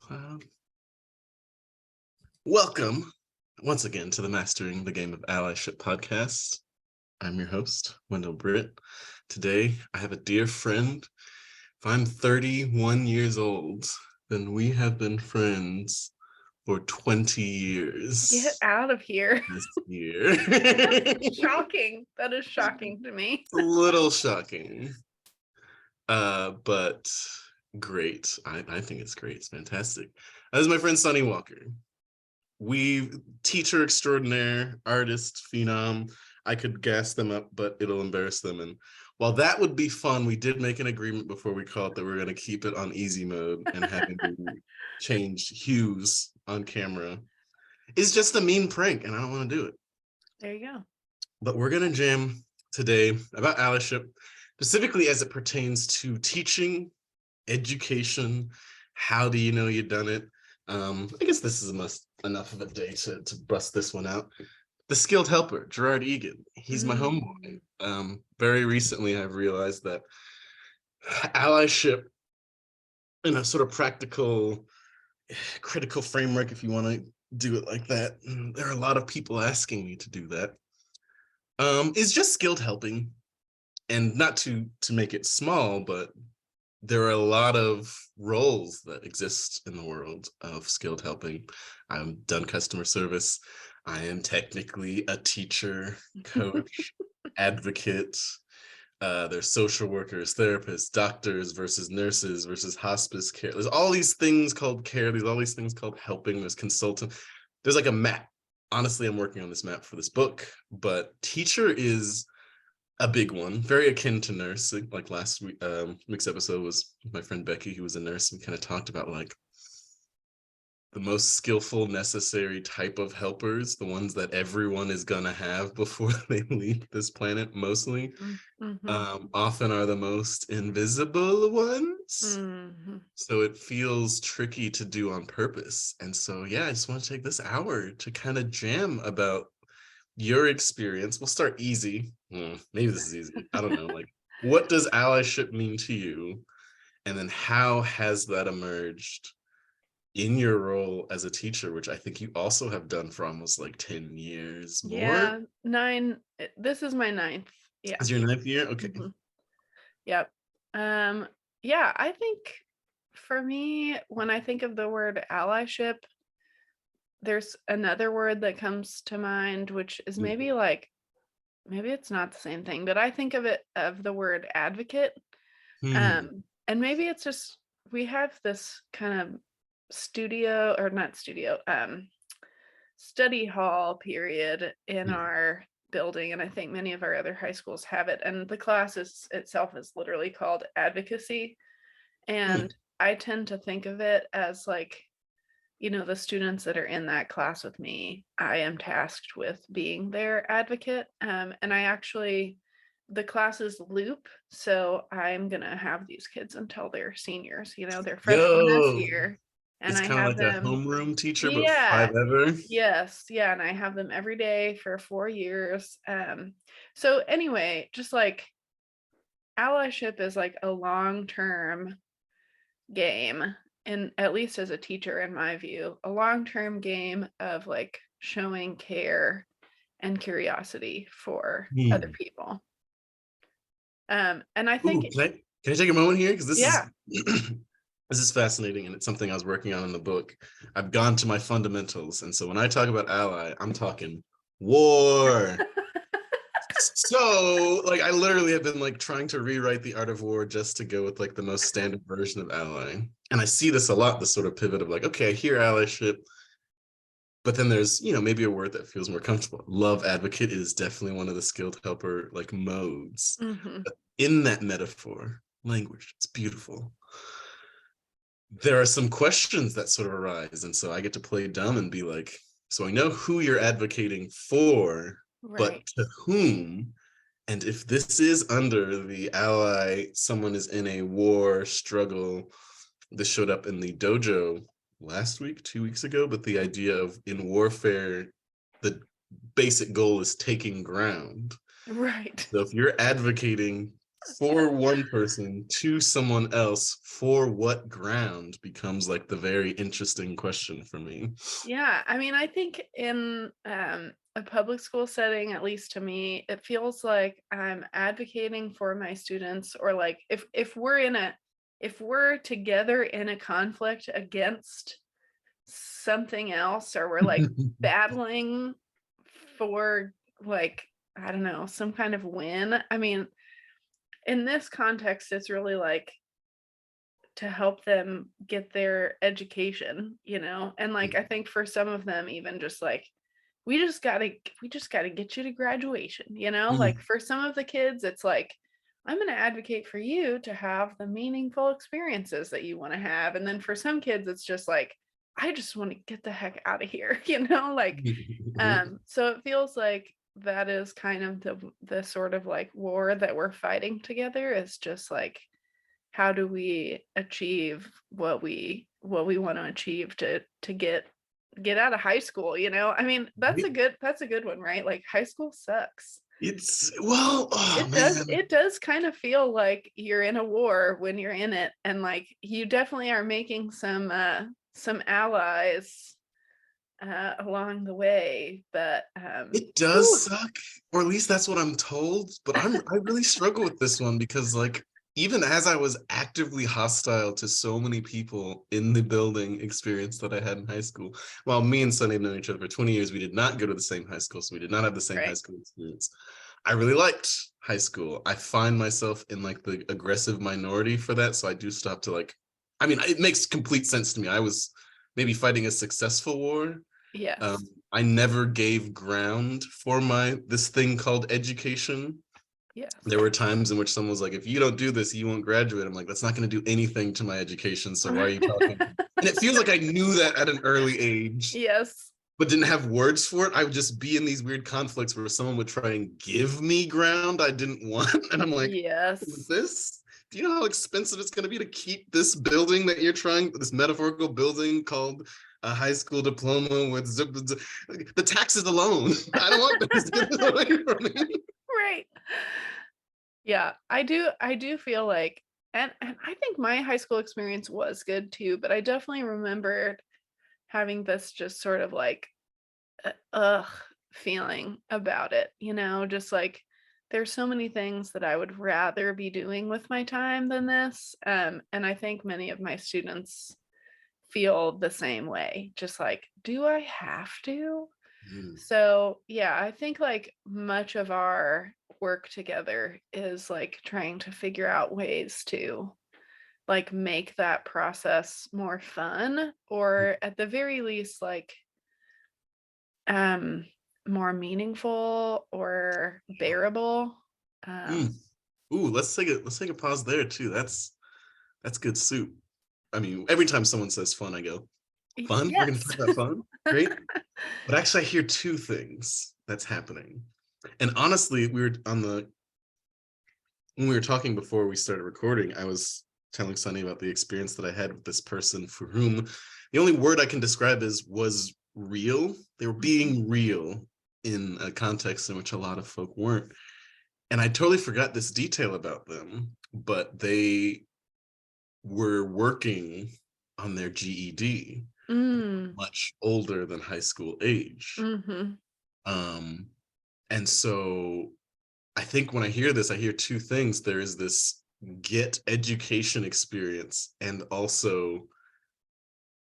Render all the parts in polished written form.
Cloud. Welcome once again to the Mastering the Game of Allyship podcast. I'm your host, Wendell Britt. Today, I have a dear friend. If I'm 31 years old, then we have been friends for 20 years. Get out of here. This year. That's shocking. That is shocking to me. A little shocking. But great. I think it's great. It's fantastic. This is my friend Sonny Walker. Teacher extraordinaire, artist, phenom. I could gas them up, but it'll embarrass them. And while that would be fun, we did make an agreement before we called that we're going to keep it on easy mode, and having to change hues on camera is just a mean prank, and I don't want to do it. There you go. But we're going to jam today about allyship, specifically as it pertains to teaching, education. How do you know you've done it? I guess this is enough of a day to bust this one out. The skilled helper, Gerard Egan. He's my homeboy. Very recently, I've realized that allyship in a sort of practical, critical framework, if you want to do it like that, there are a lot of people asking me to do that. Is just skilled helping, and not to make it small, but there are a lot of roles that exist in the world of skilled helping. I've done customer service. I am technically a teacher, coach, advocate. There's social workers, therapists, doctors versus nurses versus hospice care. There's all these things called care. There's all these things called helping. There's consultant. There's like a map. Honestly, I'm working on this map for this book, but teacher is a big one, very akin to nurse. Like last week's episode was with my friend Becky, who was a nurse, and kind of talked about like the most skillful, necessary type of helpers, the ones that everyone is gonna have before they leave this planet, mostly. Often are the most invisible ones. So it feels tricky to do on purpose. And so, yeah, I just want to take this hour to kind of jam about your experience. We'll start easy. Maybe this is easy. I don't know. Like, what does allyship mean to you? And then how has that emerged in your role as a teacher, which I think you also have done for almost like 10 years more? Yeah, 9. This is my 9th. Yeah. Is your 9th year? Okay. Yep. Yeah, I think for me, when I think of the word allyship, there's another word that comes to mind, which is maybe it's not the same thing, but I think of the word advocate. And maybe it's just, we have this kind of study hall period in our building, and I think many of our other high schools have it, and the class itself is literally called advocacy, and I tend to think of it as like, the students that are in that class with me, I am tasked with being their advocate. And the classes loop. So I'm going to have these kids until they're seniors, they're freshmen this year. And it's kind of like a homeroom teacher, but yeah, 5 ever. Yes. Yeah. And I have them every day for 4 years. So anyway, just like allyship is like a long-term game. And at least as a teacher, in my view, a long-term game of like showing care and curiosity for other people. And I think can I take a moment here? Because this is fascinating, and it's something I was working on in the book. I've gone to my fundamentals, and so when I talk about ally, I'm talking war. So like I literally have been like trying to rewrite the art of war just to go with like the most standard version of ally. And I see this a lot, this sort of pivot of like, okay, I hear allyship, but then there's, maybe a word that feels more comfortable. Love advocate is definitely one of the skilled helper like modes. But in that metaphor, language, it's beautiful. There are some questions that sort of arise. And so I get to play dumb and be like, so I know who you're advocating for, but to whom? And if this is under the ally, someone is in a war struggle. This showed up in the dojo last week, 2 weeks ago, but the idea of in warfare, the basic goal is taking ground. Right. So if you're advocating for one person to someone else for what ground becomes like the very interesting question for me. Yeah, I mean, I think in a public school setting, at least to me, it feels like I'm advocating for my students, or like if we're together in a conflict against something else, or we're like battling for, like, I don't know, some kind of win. I mean, in this context, it's really like to help them get their education, you know? And like I think for some of them, even just like we just gotta get you to graduation, you know? Like Mm. for some of the kids, it's like, I'm gonna advocate for you to have the meaningful experiences that you want to have. And then for some kids, it's just like, I just want to get the heck out of here, you know? Like, so it feels like that is kind of the sort of like war that we're fighting together, is just like, how do we achieve what we want to achieve to get out of high school, you know? I mean, that's a good one, right? Like high school sucks. It's well, oh It does man. it does kind of feel like you're in a war when you're in it, and like you definitely are making some allies along the way, but It does whew, suck, or at least that's what I'm told. But I really struggle with this one because like even as I was actively hostile to so many people in the building experience that I had in high school, while me and Sunny have known each other for 20 years, we did not go to the same high school, so we did not have the same high right. school experience. I really liked high school. I find myself in like the aggressive minority for that, so I do stop to like, I mean, it makes complete sense to me. I was maybe fighting a successful war. Yes. I never gave ground for this thing called education. Yes. There were times in which someone was like, if you don't do this, you won't graduate. I'm like, that's not going to do anything to my education. So why are you talking? And it feels like I knew that at an early age, Yes. but didn't have words for it. I would just be in these weird conflicts where someone would try and give me ground I didn't want. And I'm like, Yes. this? Do you know how expensive it's going to be to keep this building that you're trying, this metaphorical building called a high school diploma with the taxes alone? I don't want this to get this away from me. Right. Yeah, I do feel like, and I think my high school experience was good too, but I definitely remembered having this just sort of like ugh feeling about it, you know, just like there's so many things that I would rather be doing with my time than this. And I think many of my students feel the same way. Just like, do I have to? Mm, So, yeah, I think like much of our work together is like trying to figure out ways to like make that process more fun, or at the very least like um more meaningful or bearable. mm. Um Ooh, let's take a pause there too. That's good soup. I mean, every time someone says fun, I go, fun? We're gonna yes. talk about fun? Great. But actually I hear two things that's happening. And honestly, when we were talking before we started recording, I was telling Sunny about the experience that I had with this person for whom the only word I can describe is was real. They were Mhm. being real in a context in which a lot of folk weren't. And I totally forgot this detail about them, but they were working on their GED, Mm. much older than high school age. Mhm. Um, and so I think when I hear this, I hear two things. There is this get education experience and also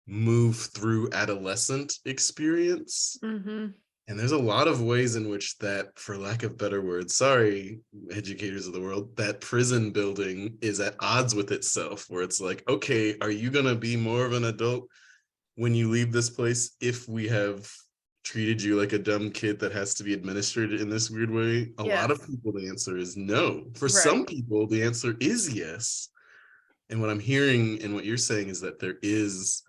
move through adolescent experience. Mhm. And there's a lot of ways in which that, for lack of better words, sorry, educators of the world, that prison building is at odds with itself, where it's like, okay, are you going to be more of an adult when you leave this place if we have treated you like a dumb kid that has to be administered in this weird way? A lot of Yes. people, the answer is no. For Right. some people, the answer is yes. And what I'm hearing and what you're saying is that there is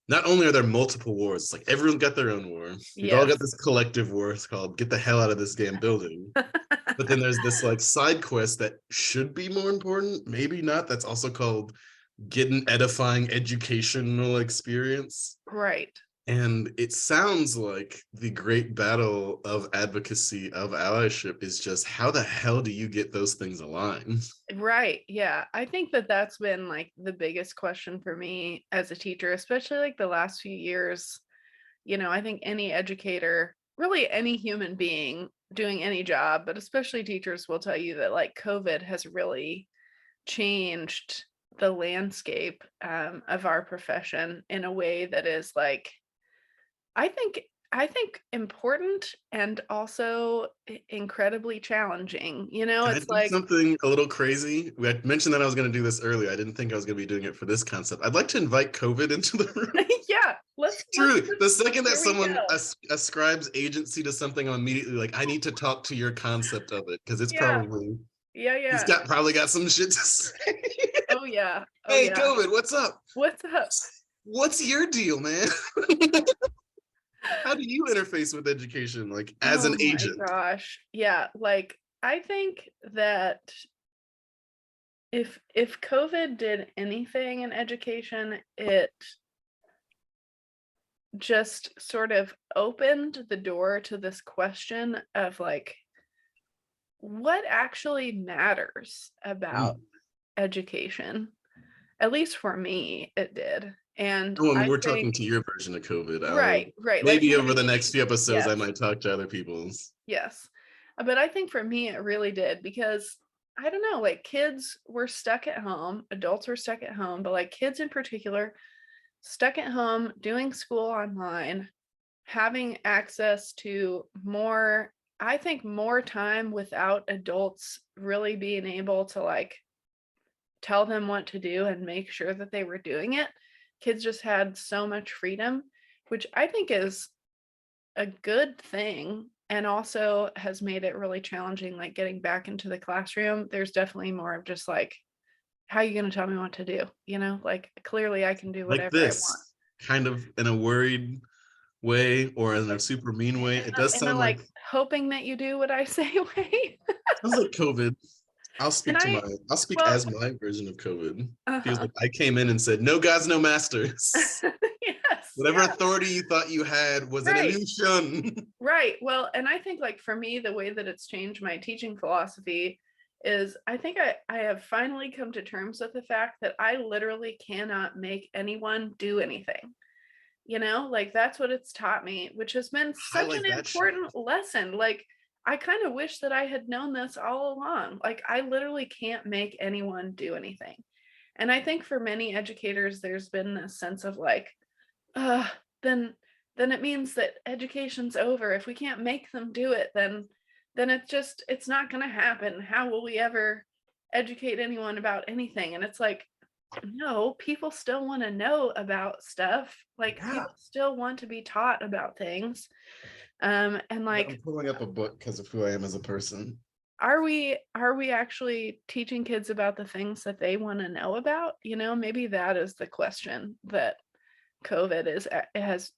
not only are there multiple wars, it's like everyone's got their own war. We've all got Yes. this collective war. It's called get the hell out of this damn building. But then there's this like side quest that should be more important, maybe not. That's also called get an edifying educational experience. Right. And it sounds like the great battle of advocacy of allyship is just how the hell do you get those things aligned? Right. Yeah. I think that that's been like the biggest question for me as a teacher, especially like the last few years. I think any educator, really any human being doing any job, but especially teachers will tell you that like COVID has really changed the landscape of our profession in a way that is like I think I think important and also incredibly challenging. Can I It's do like something a little crazy? I mentioned that I was going to do this earlier. I didn't think I was going to be doing it for this concept. I'd like to invite COVID into the room. yeah, let's Truly, just the second that here we someone go. ascribes agency to something, I'm immediately like, I need to talk to your concept of it because it's Yeah, probably yeah, he's yeah. got probably got some shit to say. Oh yeah. Oh Hey, yeah. COVID, what's up? What's up? What's your deal, man? How do you interface with education, like as Oh an my agent? gosh. Yeah, like I think that if COVID did anything in education, it just sort of opened the door to this question of like what actually matters about Mm. education. At least for me, it did. And Oh, I mean, I we're think talking to your version of COVID. right, right. Like Maybe for over the me, next few episodes, I yes. might talk to other people's. Yes. But I think for me, it really did because I don't know, like kids were stuck at home, adults were stuck at home, but like kids in particular, stuck at home, doing school online, having access to more, I think more time without adults really being able to like tell them what to do and make sure that they were doing it. Kids just had so much freedom, which I think is a good thing and also has made it really challenging like getting back into the classroom. There's definitely more of just like how are you going to tell me what to do, like clearly I can do Like whatever I want. this, kind of in a worried way or in a super mean way. It does In a sound like like hoping that you do what I say way. sounds like COVID. And I I'll speak well as my version of COVID. Feels uh-huh. like I came in and said, no gods, no masters. Yes, Whatever yeah, authority you thought you had was an right. illusion. Right. Well, and I think like for me, the way that it's changed my teaching philosophy is I think I have finally come to terms with the fact that I literally cannot make anyone do anything. Like that's what it's taught me, which has been such an Highlight that shit. important lesson. Like I kind of wish that I had known this all along. Like I literally can't make anyone do anything. And I think for many educators, there's been this sense of like, uh, then then it means that education's over. If we can't make them do it, then it's not going to happen. How will we ever educate anyone about anything? And it's like, no, people still want to know about stuff. Like Yeah. people still want to be taught about things. And I'm like, pulling up a book because of who I am as a person. are we actually teaching kids about the things that they want to know about? Maybe that is the question that COVID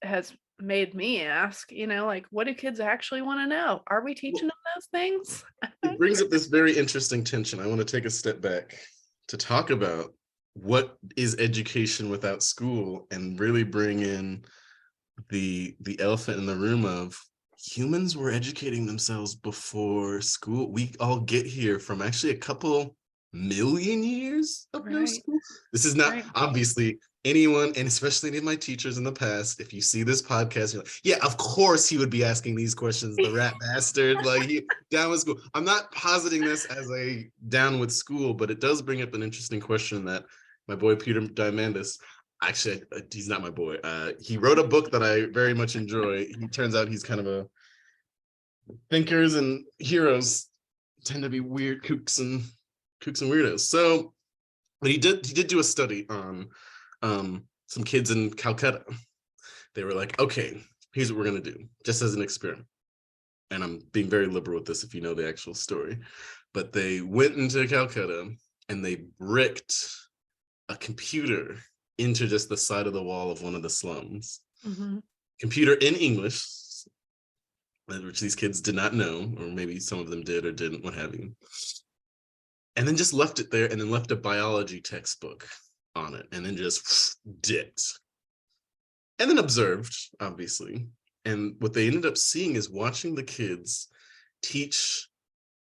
has made me ask, like, what do kids actually want to know? Are we teaching Well, them those things? it brings up this very interesting tension. I want to take a step back to talk about what is education without school and really bring in the elephant in the room of humans were educating themselves before school. We all get here from actually a couple million years of no Right, school. This is not right. obviously anyone, and especially any of my teachers in the past. If you see this podcast, you're like, yeah, of course he would be asking these questions, the rat bastard. Like he down with school. I'm not positing this as a down with school, but it does bring up an interesting question that my boy Peter Diamandis, actually he's not my boy, he wrote a book that I very much enjoy. He turns out he's kind of a thinkers and heroes tend to be weird kooks and weirdos. So but he did do a study on some kids in Calcutta. They were like, okay, here's what we're gonna do, just as an experiment. And I'm being very liberal with this if you know the actual story. But they went into Calcutta and they bricked a computer into just the side of the wall of one of the slums. Hmm. Computer in English, which these kids did not know, or maybe some of them did or didn't, what have you. And then just left it there and then left a biology textbook on it and then just dipped. and then observed, obviously. And what they ended up seeing is watching the kids teach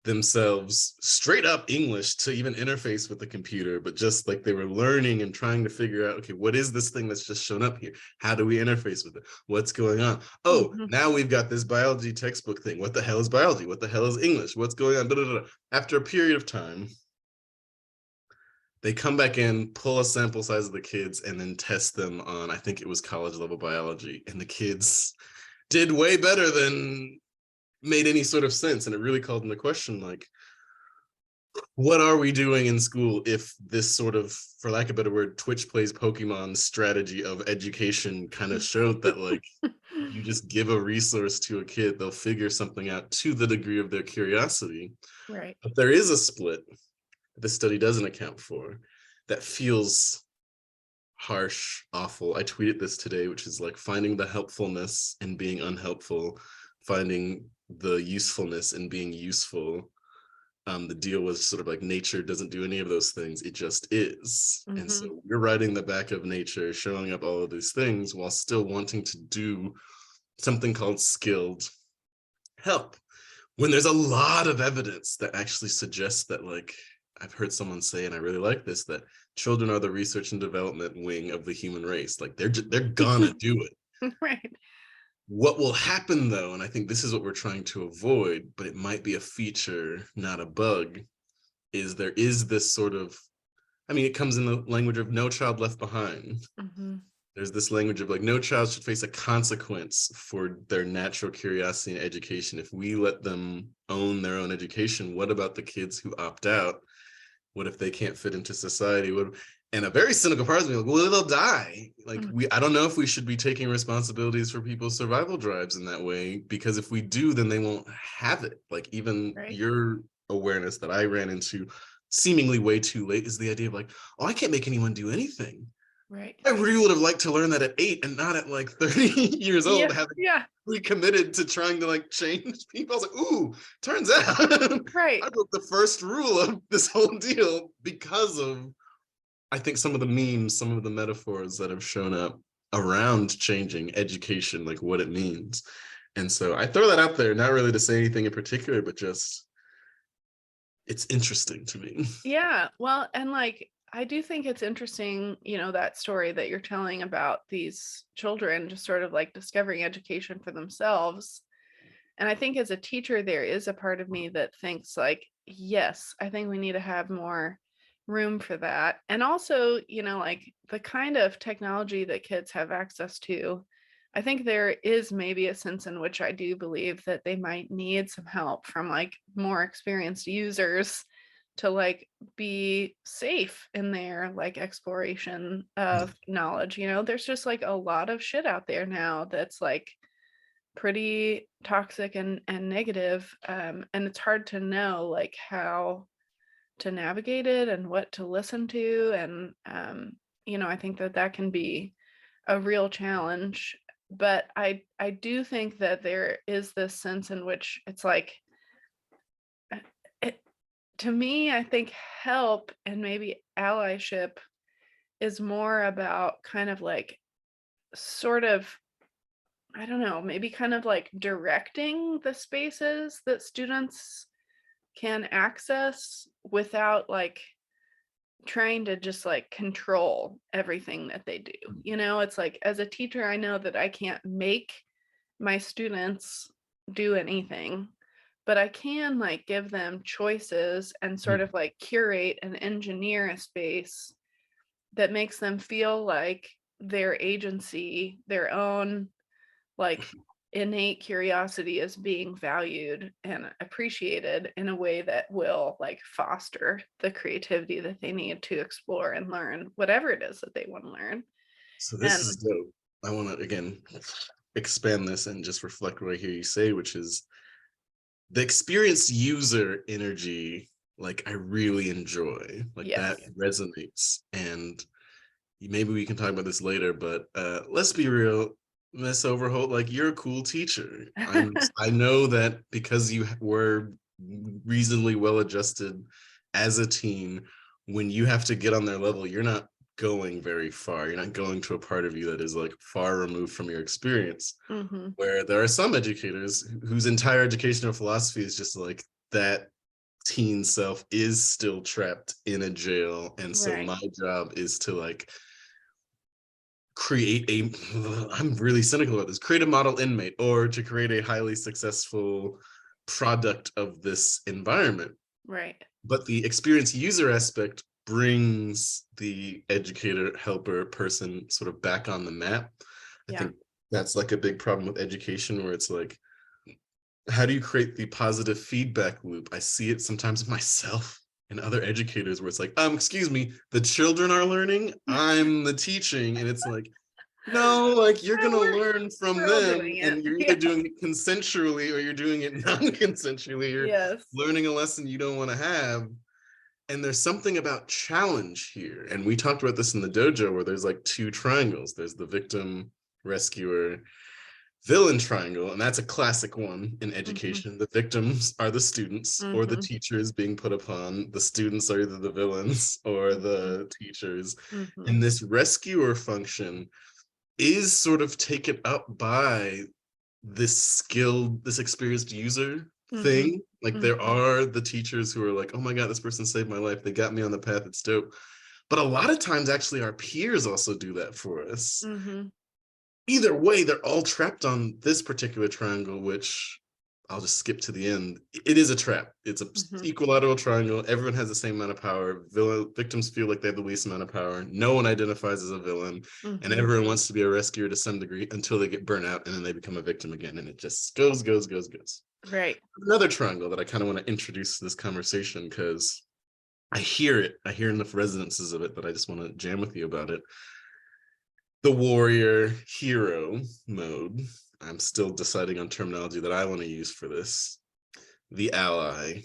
themselves straight up English to even interface with the computer, but just like they were learning and trying to figure out, okay, what is this thing that's just shown up here? How do we interface with it? What's going on? Oh, Mhm. now we've got this biology textbook thing. What the hell is biology? What the hell is English? What's going on? Da, da, da. After a period of time, they come back in, pull a sample size of the kids, and then test them on, I think it was college level biology. And the kids did way better than made any sort of sense. And it really called into question, like, what are we doing in school if this sort of, for lack of a better word, Twitch plays Pokemon strategy of education kind of showed that, like, you just give a resource to a kid, they'll figure something out to the degree of their curiosity. Right. But there is a split that this study doesn't account for that feels harsh, awful. I tweeted this today, which is like finding the helpfulness and being unhelpful, finding the usefulness and being useful. The deal was sort of like nature doesn't do any of those things, it just is. And Mm-hmm. so we're riding the back of nature, showing up all of these things while still wanting to do something called skilled help, when there's a lot of evidence that actually suggests that, like, I've heard someone say, and I really like this, that children are the research and development wing of the human race. Like, they're gonna do it. Right. What will happen though, and I think this is what we're trying to avoid, but it might be a feature, not a bug, is there is this sort of, I mean, it comes in the language of no child left behind. Mm-hmm. There's this language of like, no child should face a consequence for their natural curiosity and education. If we let them own their own education, what about the kids who opt out? What if they can't fit into society? And a very cynical part of me, like, well, they'll die. Like, I don't know if we should be taking responsibilities for people's survival drives in that way, because if we do, then they won't have it. Like, even Right. your awareness that I ran into seemingly way too late is the idea of like, oh, I can't make anyone do anything. Right. I really would have liked to learn that at 8 and not at like 30 years old, Yeah. having Yeah. recommitted to trying to like change people. I was like, ooh, turns out Right. I broke the first rule of this whole deal because of, I think, some of the memes, some of the metaphors that have shown up around changing education, like what it means. And so I throw that out there, not really to say anything in particular, but just it's interesting to me. Yeah. Well, and like, I do think it's interesting, that story that you're telling about these children just sort of like discovering education for themselves. And I think as a teacher, there is a part of me that thinks like, yes, I think we need to have more room for that. And also, like the kind of technology that kids have access to, I think there is maybe a sense in which I do believe that they might need some help from like more experienced users to like be safe in their like exploration of knowledge. There's just like a lot of shit out there now that's like pretty toxic and negative, and it's hard to know like how to navigate it and what to listen to, and I think that can be a real challenge. But I do think that there is this sense in which it's like, it, to me, I think help and maybe allyship is more about kind of like sort of, I don't know, maybe kind of like directing the spaces that students can access without like trying to just like control everything that they do. It's like as a teacher, I know that I can't make my students do anything, but I can like give them choices and sort of like curate and engineer a space that makes them feel like their agency, their own like innate curiosity is being valued and appreciated in a way that will like foster the creativity that they need to explore and learn whatever it is that they want to learn. So this And is dope. I want to again expand this and just reflect what I hear you say, which is the experienced user energy. Like, I really enjoy, like, yes. that resonates. And maybe we can talk about this later, but let's be real, Miss Overholt, like, you're a cool teacher. I know that because you were reasonably well adjusted as a teen, when you have to get on their level, you're not going very far. You're not going to a part of you that is like far removed from your experience. Mm-hmm. Where there are some educators whose entire educational philosophy is just like that teen self is still trapped in a jail. And so Right. my job is to like create a, I'm really cynical about this, create a model inmate or to create a highly successful product of this environment. Right. But the experience user aspect brings the educator, helper, person sort of back on the map. I Yeah. think that's like a big problem with education where it's like, how do you create the positive feedback loop? I see it sometimes myself and other educators where it's like, excuse me, the children are learning, I'm the teaching. And it's like, no, like you're No, gonna learn from we're all them, doing it. and you're either Yeah. doing it consensually or you're doing it non-consensually. You're Yes. learning a lesson you don't want to have. And there's something about challenge here. And we talked about this in the dojo where there's like two triangles. There's the victim, rescuer, villain triangle, and that's a classic one in Mm-hmm. education. The victims are the students or the Mm-hmm. teachers being put upon. The students are either the villains or the teachers. Mm-hmm. And this rescuer function is sort of taken up by this skilled, this experienced user Mm-hmm. thing. Like there Mm-hmm. are the teachers who are like, oh my God, this person saved my life. They got me on the path. It's dope. But a lot of times, actually, our peers also do that for us. Mm-hmm. Either way, they're all trapped on this particular triangle, which I'll just skip to the end. It is a trap. It's a Mm-hmm. equilateral triangle. Everyone has the same amount of power. Victims feel like they have the least amount of power. No one identifies as a villain, and Mm-hmm. everyone wants to be a rescuer to some degree until they get burnt out, and then they become a victim again, and it just goes, goes, goes, goes. Right. Another triangle that I kind of want to introduce to this conversation because I hear it. I hear enough resonances of it that I just want to jam with you about it. The warrior hero mode. I'm still deciding on terminology that I want to use for this. The ally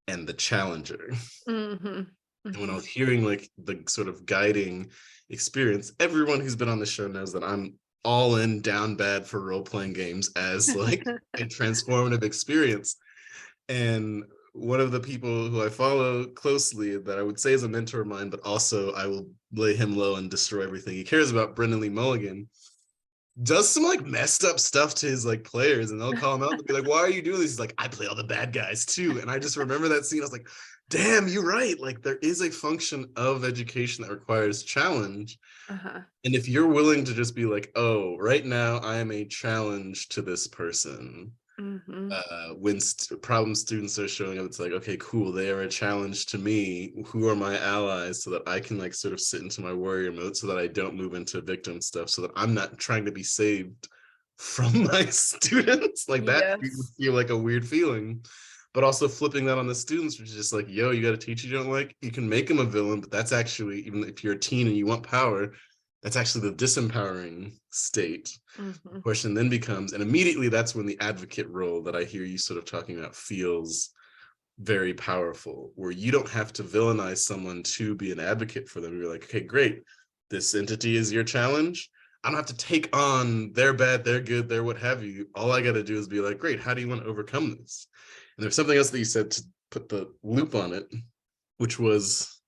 and the challenger. Mm-hmm. And when I Mm-hmm. was hearing like the sort of guiding experience, everyone who's been on the show knows that I'm all in down bad for role-playing games as like a transformative experience. And one of the people who I follow closely that I would say is a mentor of mine, but also I will lay him low and destroy everything he cares about, Brendan Lee Mulligan, does some like messed up stuff to his like players, and they'll call him out and be like, why are you doing this? He's like, I play all the bad guys too. And I just remember that scene. I was like, damn, you're right. Like there is a function of education that requires challenge. Uh-huh. And if you're willing to just be like, oh, right now I am a challenge to this person, Mm-hmm. when problem students are showing up, it's like, okay, cool, they are a challenge to me. Who are my allies so that I can like sort of sit into my warrior mode so that I don't move into victim stuff, so that I'm not trying to be saved from my students. Like that would Yes. feel like a weird feeling. But also flipping that on the students, which is just like, yo, you got a teacher you don't like, you can make them a villain, but that's actually, even if you're a teen and you want power, that's actually the disempowering state. Mm-hmm. The question then becomes, and immediately that's when the advocate role that I hear you sort of talking about feels very powerful, where you don't have to villainize someone to be an advocate for them. You're like, okay, great, this entity is your challenge. I don't have to take on their bad, their good, their what have you. All I got to do is be like, great, how do you want to overcome this? And there's something else that you said to put the loop on it, which was,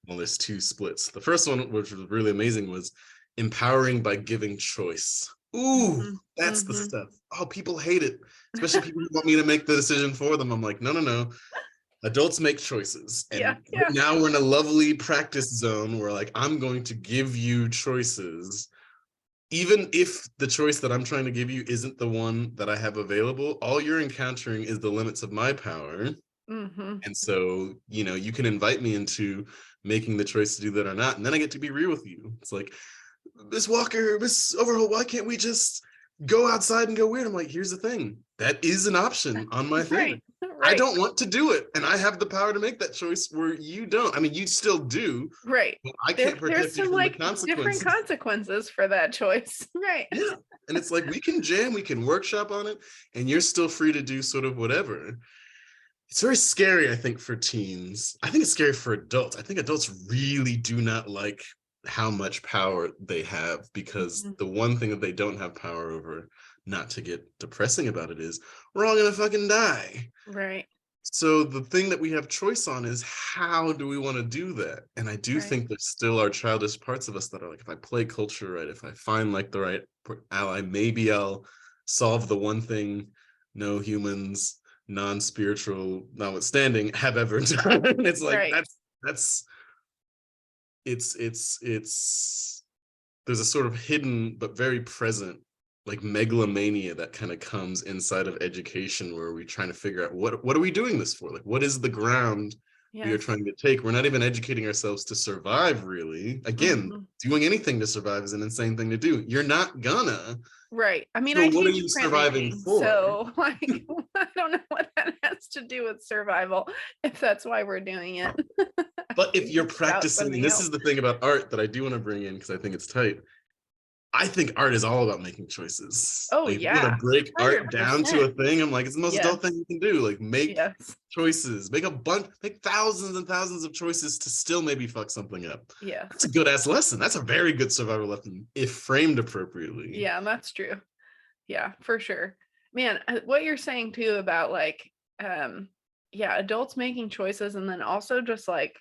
well, there's two splits. The first one, which was really amazing, was empowering by giving choice. Ooh, Mm-hmm. that's the Mm-hmm. stuff. Oh, people hate it, especially people who want me to make the decision for them. I'm like, no, no, no. Adults make choices. Yeah. And right Yeah. now we're in a lovely practice zone where like I'm going to give you choices. Even if the choice that I'm trying to give you isn't the one that I have available, all you're encountering is the limits of my power. Mm-hmm. And so, you can invite me into making the choice to do that or not. And then I get to be real with you. It's like, Miss Walker, Miss Overholt, why can't we just go outside and go weird? I'm like, here's the thing. That is an option on my thing. Right. I Right. don't want to do it. And I have the power to make that choice where you don't. I mean, you still do, Right. but I There, can't there's protect you some from the like different consequences. consequences for that choice. Right. Yeah. And it's like, we can jam, we can workshop on it, and you're still free to do sort of whatever. It's very scary, I think, for teens. I think it's scary for adults. I think adults really do not like how much power they have, because Mm-hmm. the one thing that they don't have power over, not to get depressing about it, is we're all gonna fucking die. Right. So the thing that we have choice on is how do we want to do that? And I do Right. think there still are childish parts of us that are like, if I play culture right, if I find like the right ally, maybe I'll solve the one thing no humans, non-spiritual notwithstanding, have ever done. It's like Right. that's it's there's a sort of hidden but very present like megalomania that kind of comes inside of education where we're trying to figure out what are we doing this for? Like what is the ground we are Yes. trying to take? We're not even educating ourselves to survive, really. Again, Mhm. doing anything to survive is an insane thing to do. You're not gonna. Right. I mean, So I what are teach you surviving printmaking, for? so like I don't know what that has to do with survival, if that's why we're doing it. I But if think you're it's about practicing, and something this else. is the thing about art that I do want to bring in because I think it's tight. I think art is all about making choices. Oh Like if you want yeah. to break art down to 100%. a thing, I'm like, it's the most adult Yes. thing you can do. Like make Yes. choices, make a bunch, make thousands and thousands of choices to still maybe fuck something up. That's Yes. a good ass lesson. That's a very good survival lesson if framed appropriately. Yeah, that's true. Yeah, for sure. Man, what you're saying too about like yeah, adults making choices and then also just like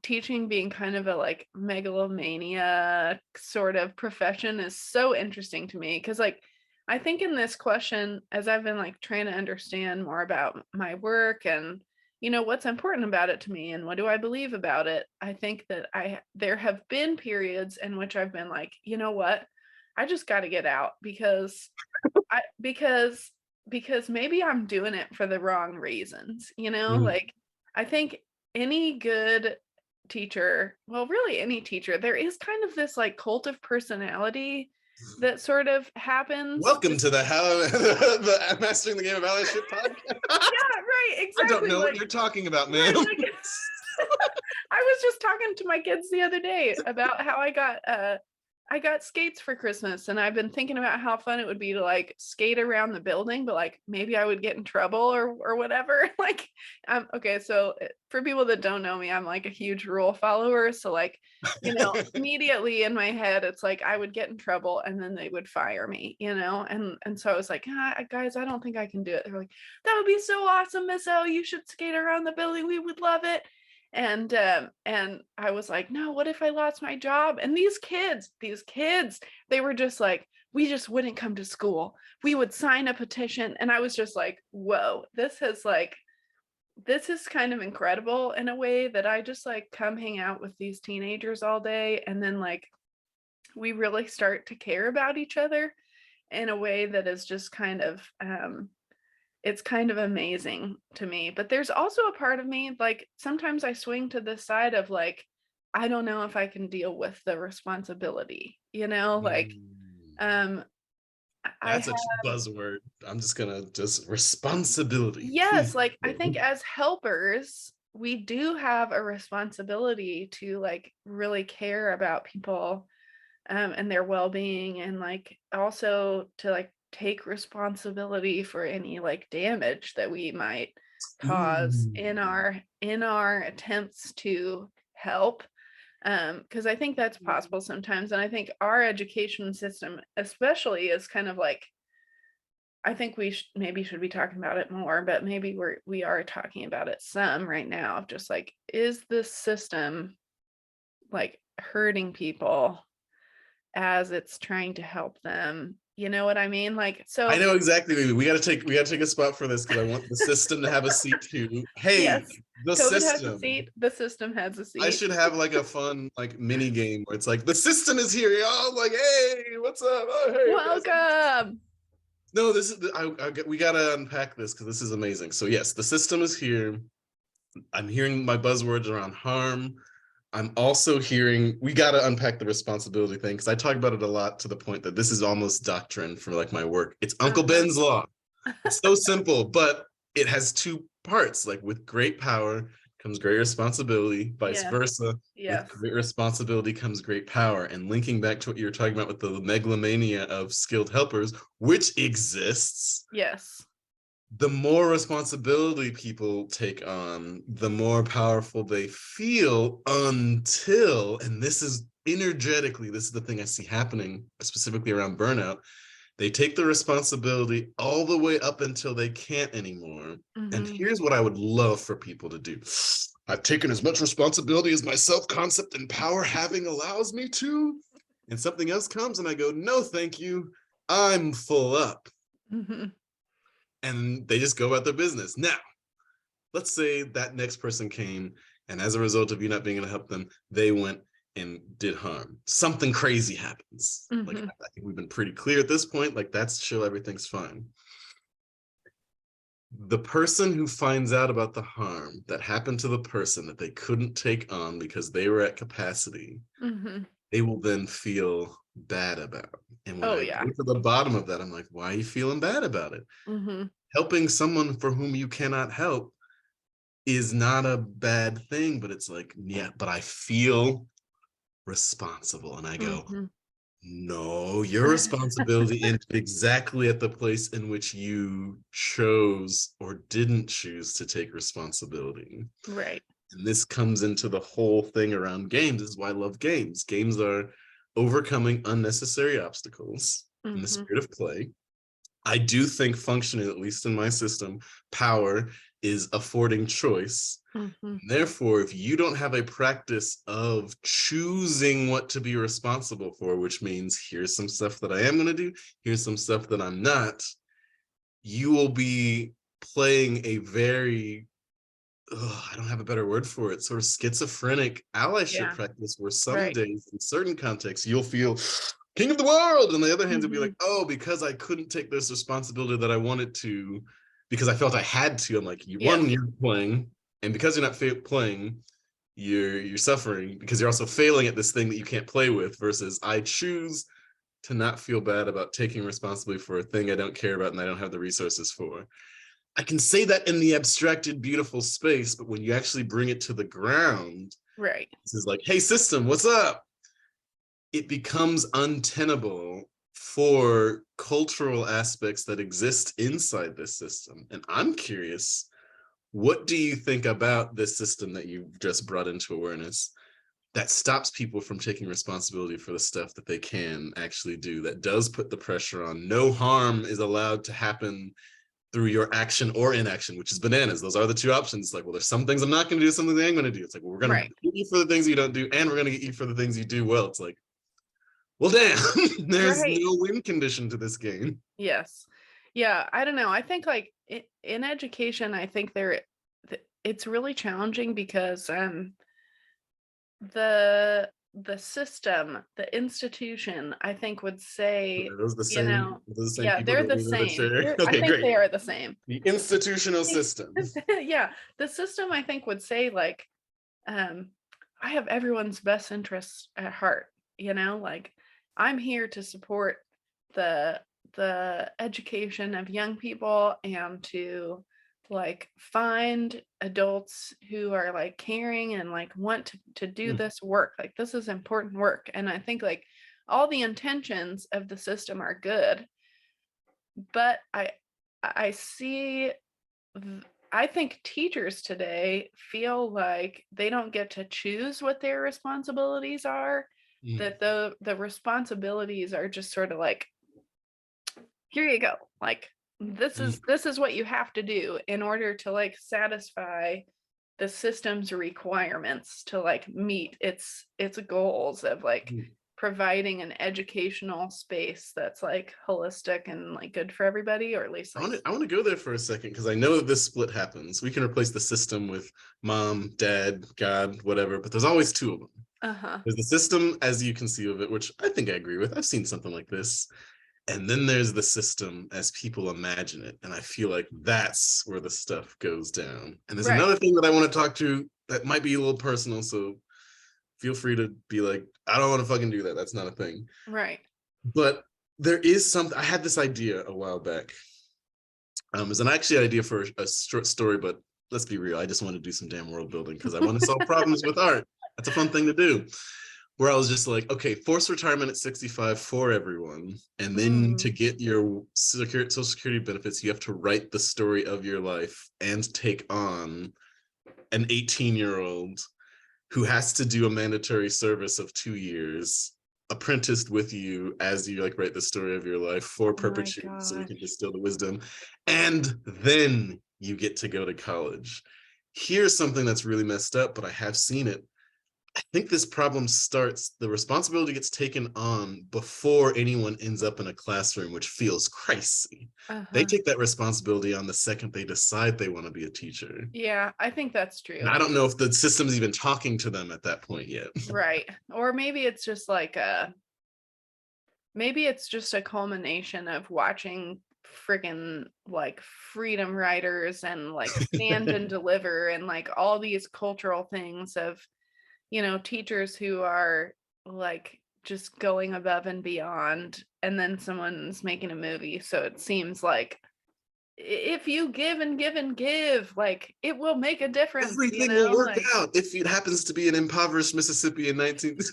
teaching being kind of a like megalomania sort of profession is so interesting to me because like I think in this question as I've been like trying to understand more about my work and what's important about it to me and what do I believe about it, I think that there have been periods in which I've been like, you know what, I just got to get out because I because maybe I'm doing it for the wrong reasons, Mm. like I think any good teacher, well, really any teacher, there is kind of this like cult of personality that sort of happens. Welcome to the how the Mastering the Game of Allyship podcast. Yeah, right, I don't exactly. know what Like, you're talking about, right, ma'am. like I was just talking to my kids the other day about how I got skates for Christmas and I've been thinking about how fun it would be to like skate around the building, but like maybe I would get in trouble or whatever. Like okay, so for people that don't know me, I'm like a huge rule follower. So like, immediately in my head, it's like I would get in trouble and then they would fire me, and so I was like, guys, I don't think I can do it. They're like, that would be so awesome, Miss O. You should skate around the building. We would love it. And I was like, no, what if I lost my job? And these kids, they were just like, we just wouldn't come to school. We would sign a petition. And I was just like, whoa, this is kind of incredible in a way that I just like come hang out with these teenagers all day. And then like we really start to care about each other in a way that is just kind of it's kind of amazing to me. But there's also a part of me, like sometimes I swing to the side of like, I don't know if I can deal with the responsibility, like Mm. um I That's a buzzword. I'm just gonna just responsibility. yes, like I think as helpers, we do have a responsibility to like really care about people and their well-being and like also to like take responsibility for any like damage that we might cause Ooh. in our attempts to help, because I think that's possible sometimes and I think our education system especially is kind of like I think we maybe should be talking about it more, but maybe we are talking about it some right now of just like, is this system like hurting people as it's trying to help them? You know what I mean? Like, I so know exactly. We gotta take a spot for this because I want the system to have a seat too. Hey, yes, the COVID has a system. seat, the system has a I seat. should have like a fun like mini game where it's like the system is here, y'all. Like, hey, what's up? Oh, hey guys. Welcome. No, this is we gotta unpack this because this is amazing. So yes, the system is here. I'm hearing my buzzwords around harm. I'm also hearing we got to unpack the responsibility thing because I talk about it a lot to the point that this is almost doctrine for like my work. It's Uncle Uh-huh. Ben's law. It's so simple, but it has two parts. Like with great power comes great responsibility, vice Yes, versa. With yes, great responsibility comes great power. And linking back to what you were talking about with the megalomania of skilled helpers, which exists, yes, the more responsibility people take on, the more powerful they feel until, and this is energetically, this is the thing I see happening specifically around burnout, They take the responsibility all the way up until they can't anymore. And Mhm. here's what I would love for people to do. I've taken as much responsibility as my self-concept and power having allows me to. And something else comes and I go, no, thank you. I'm full up. Mhm. And they just go about their business. Now, let's say that next person came and as a result of you not being able to help them, they went and did harm. Something crazy happens. Like, Mhm. I think we've been pretty clear at this point, like that's chill, everything's fine. The person who finds out about the harm that happened to the person that they couldn't take on because they were at capacity, Mhm. they will then feel bad about. And when Oh I yeah. go to the bottom of that, I'm like, why are you feeling bad about it? Mhm. Helping someone for whom you cannot help is not a bad thing, but it's like, yeah, but I feel responsible. And I go, Mhm. no, your responsibility ended exactly at the place in which you chose or didn't choose to take responsibility. Right. And this comes into the whole thing around games. This is why I love games. Games are overcoming unnecessary obstacles in the Mhm. spirit of play. I do think functioning, at least in my system, power is affording choice. Mhm. Therefore, if you don't have a practice of choosing what to be responsible for, which means here's some stuff that I am going to do, here's some stuff that I'm not, you will be playing a very, I don't have a better word for it, sort of schizophrenic allyship Yeah. practice where some Right. days in certain contexts you'll feel king of the world. And on the other hand, you'll be like, Mhm. oh, because I couldn't take this responsibility that I wanted to, because I felt I had to. I'm like, one, Yes. you're playing, and because you're not playing, you're suffering because you're also failing at this thing that you can't play with. Versus, I choose to not feel bad about taking responsibility for a thing I don't care about and I don't have the resources for. I can say that in the abstracted, beautiful space, but when you actually bring it to the ground, Right. this is like, hey, system, what's up? It becomes untenable for cultural aspects that exist inside this system. And I'm curious, what do you think about this system that you just brought into awareness that stops people from taking responsibility for the stuff that they can actually do, that does put the pressure on? No harm is allowed to happen through your action or inaction, which is bananas. Those are the two options. Like, well, there's some things I'm not going to do, some things I am going to do. It's like, well, we're going to Right. get you for the things you don't do, and we're going to get you for the things you do well. It's like, well, damn, there's Right. no win condition to this game. Yes. Yeah, I don't know. I think like in education, I think it's really challenging because the system, the institution, I think would say, Are those the you same? know, Are those the same yeah, people they're that the we know that same. share? I Okay, think great. they are the same. The institutional system. Yeah, the system I think would say like, um, I have everyone's best interests at heart, like I'm here to support the education of young people and to like find adults who are like caring and like want to do Mm, this work. Like this is important work. And I think like all the intentions of the system are good, but I see I think teachers today feel like they don't get to choose what their responsibilities are, mm, that the responsibilities are just sort of like, here you go. Like mm. this is what you have to do in order to like satisfy the system's requirements to like meet its goals of like Mm. providing an educational space that's like holistic and like good for everybody, or at least like I want to go there for a second because I know that this split happens. We can replace the system with mom, dad, God, whatever, but there's always two of them. uh-huh. There's the system as you conceive of it, which I think I agree with. I've seen something like this. And then there's the system as people imagine it. And I feel like that's where the stuff goes down. And there's Right. another thing that I want to talk to that might be a little personal. So feel free to be like, I don't want to fucking do that. That's not a thing. Right. But there is something. I had this idea a while back. It's an actually idea for a short story, but let's be real. I just want to do some damn world building because I want to solve problems with art. That's a fun thing to do. Where I was just like, okay, forced retirement at 65 for everyone. And then to Mm. get your social security benefits, you have to write the story of your life and take on an 18-year-old who has to do a mandatory service of 2 years apprenticed with you as you like write the story of your life for Oh my perpetuity, so you can gosh. distill the wisdom, and then you get to go to college. Here's something that's really messed up, but I have seen it. I think this problem starts, the responsibility gets taken on before anyone ends up in a classroom, which feels crazy. They Uh-huh. take that responsibility on the second they decide they want to be a teacher. Yeah, I think that's And true. I don't know if the system's even talking to them at that point yet. Right. Or maybe it's just like maybe it's just a culmination of watching friggin' like freedom writers and like stand and deliver and like all these cultural things of, teachers who are like just going above and beyond, and then someone's making a movie. So it seems like if you give and give and give, like it will make a difference, Everything will work like out if it happens to be an impoverished Mississippi in 19th.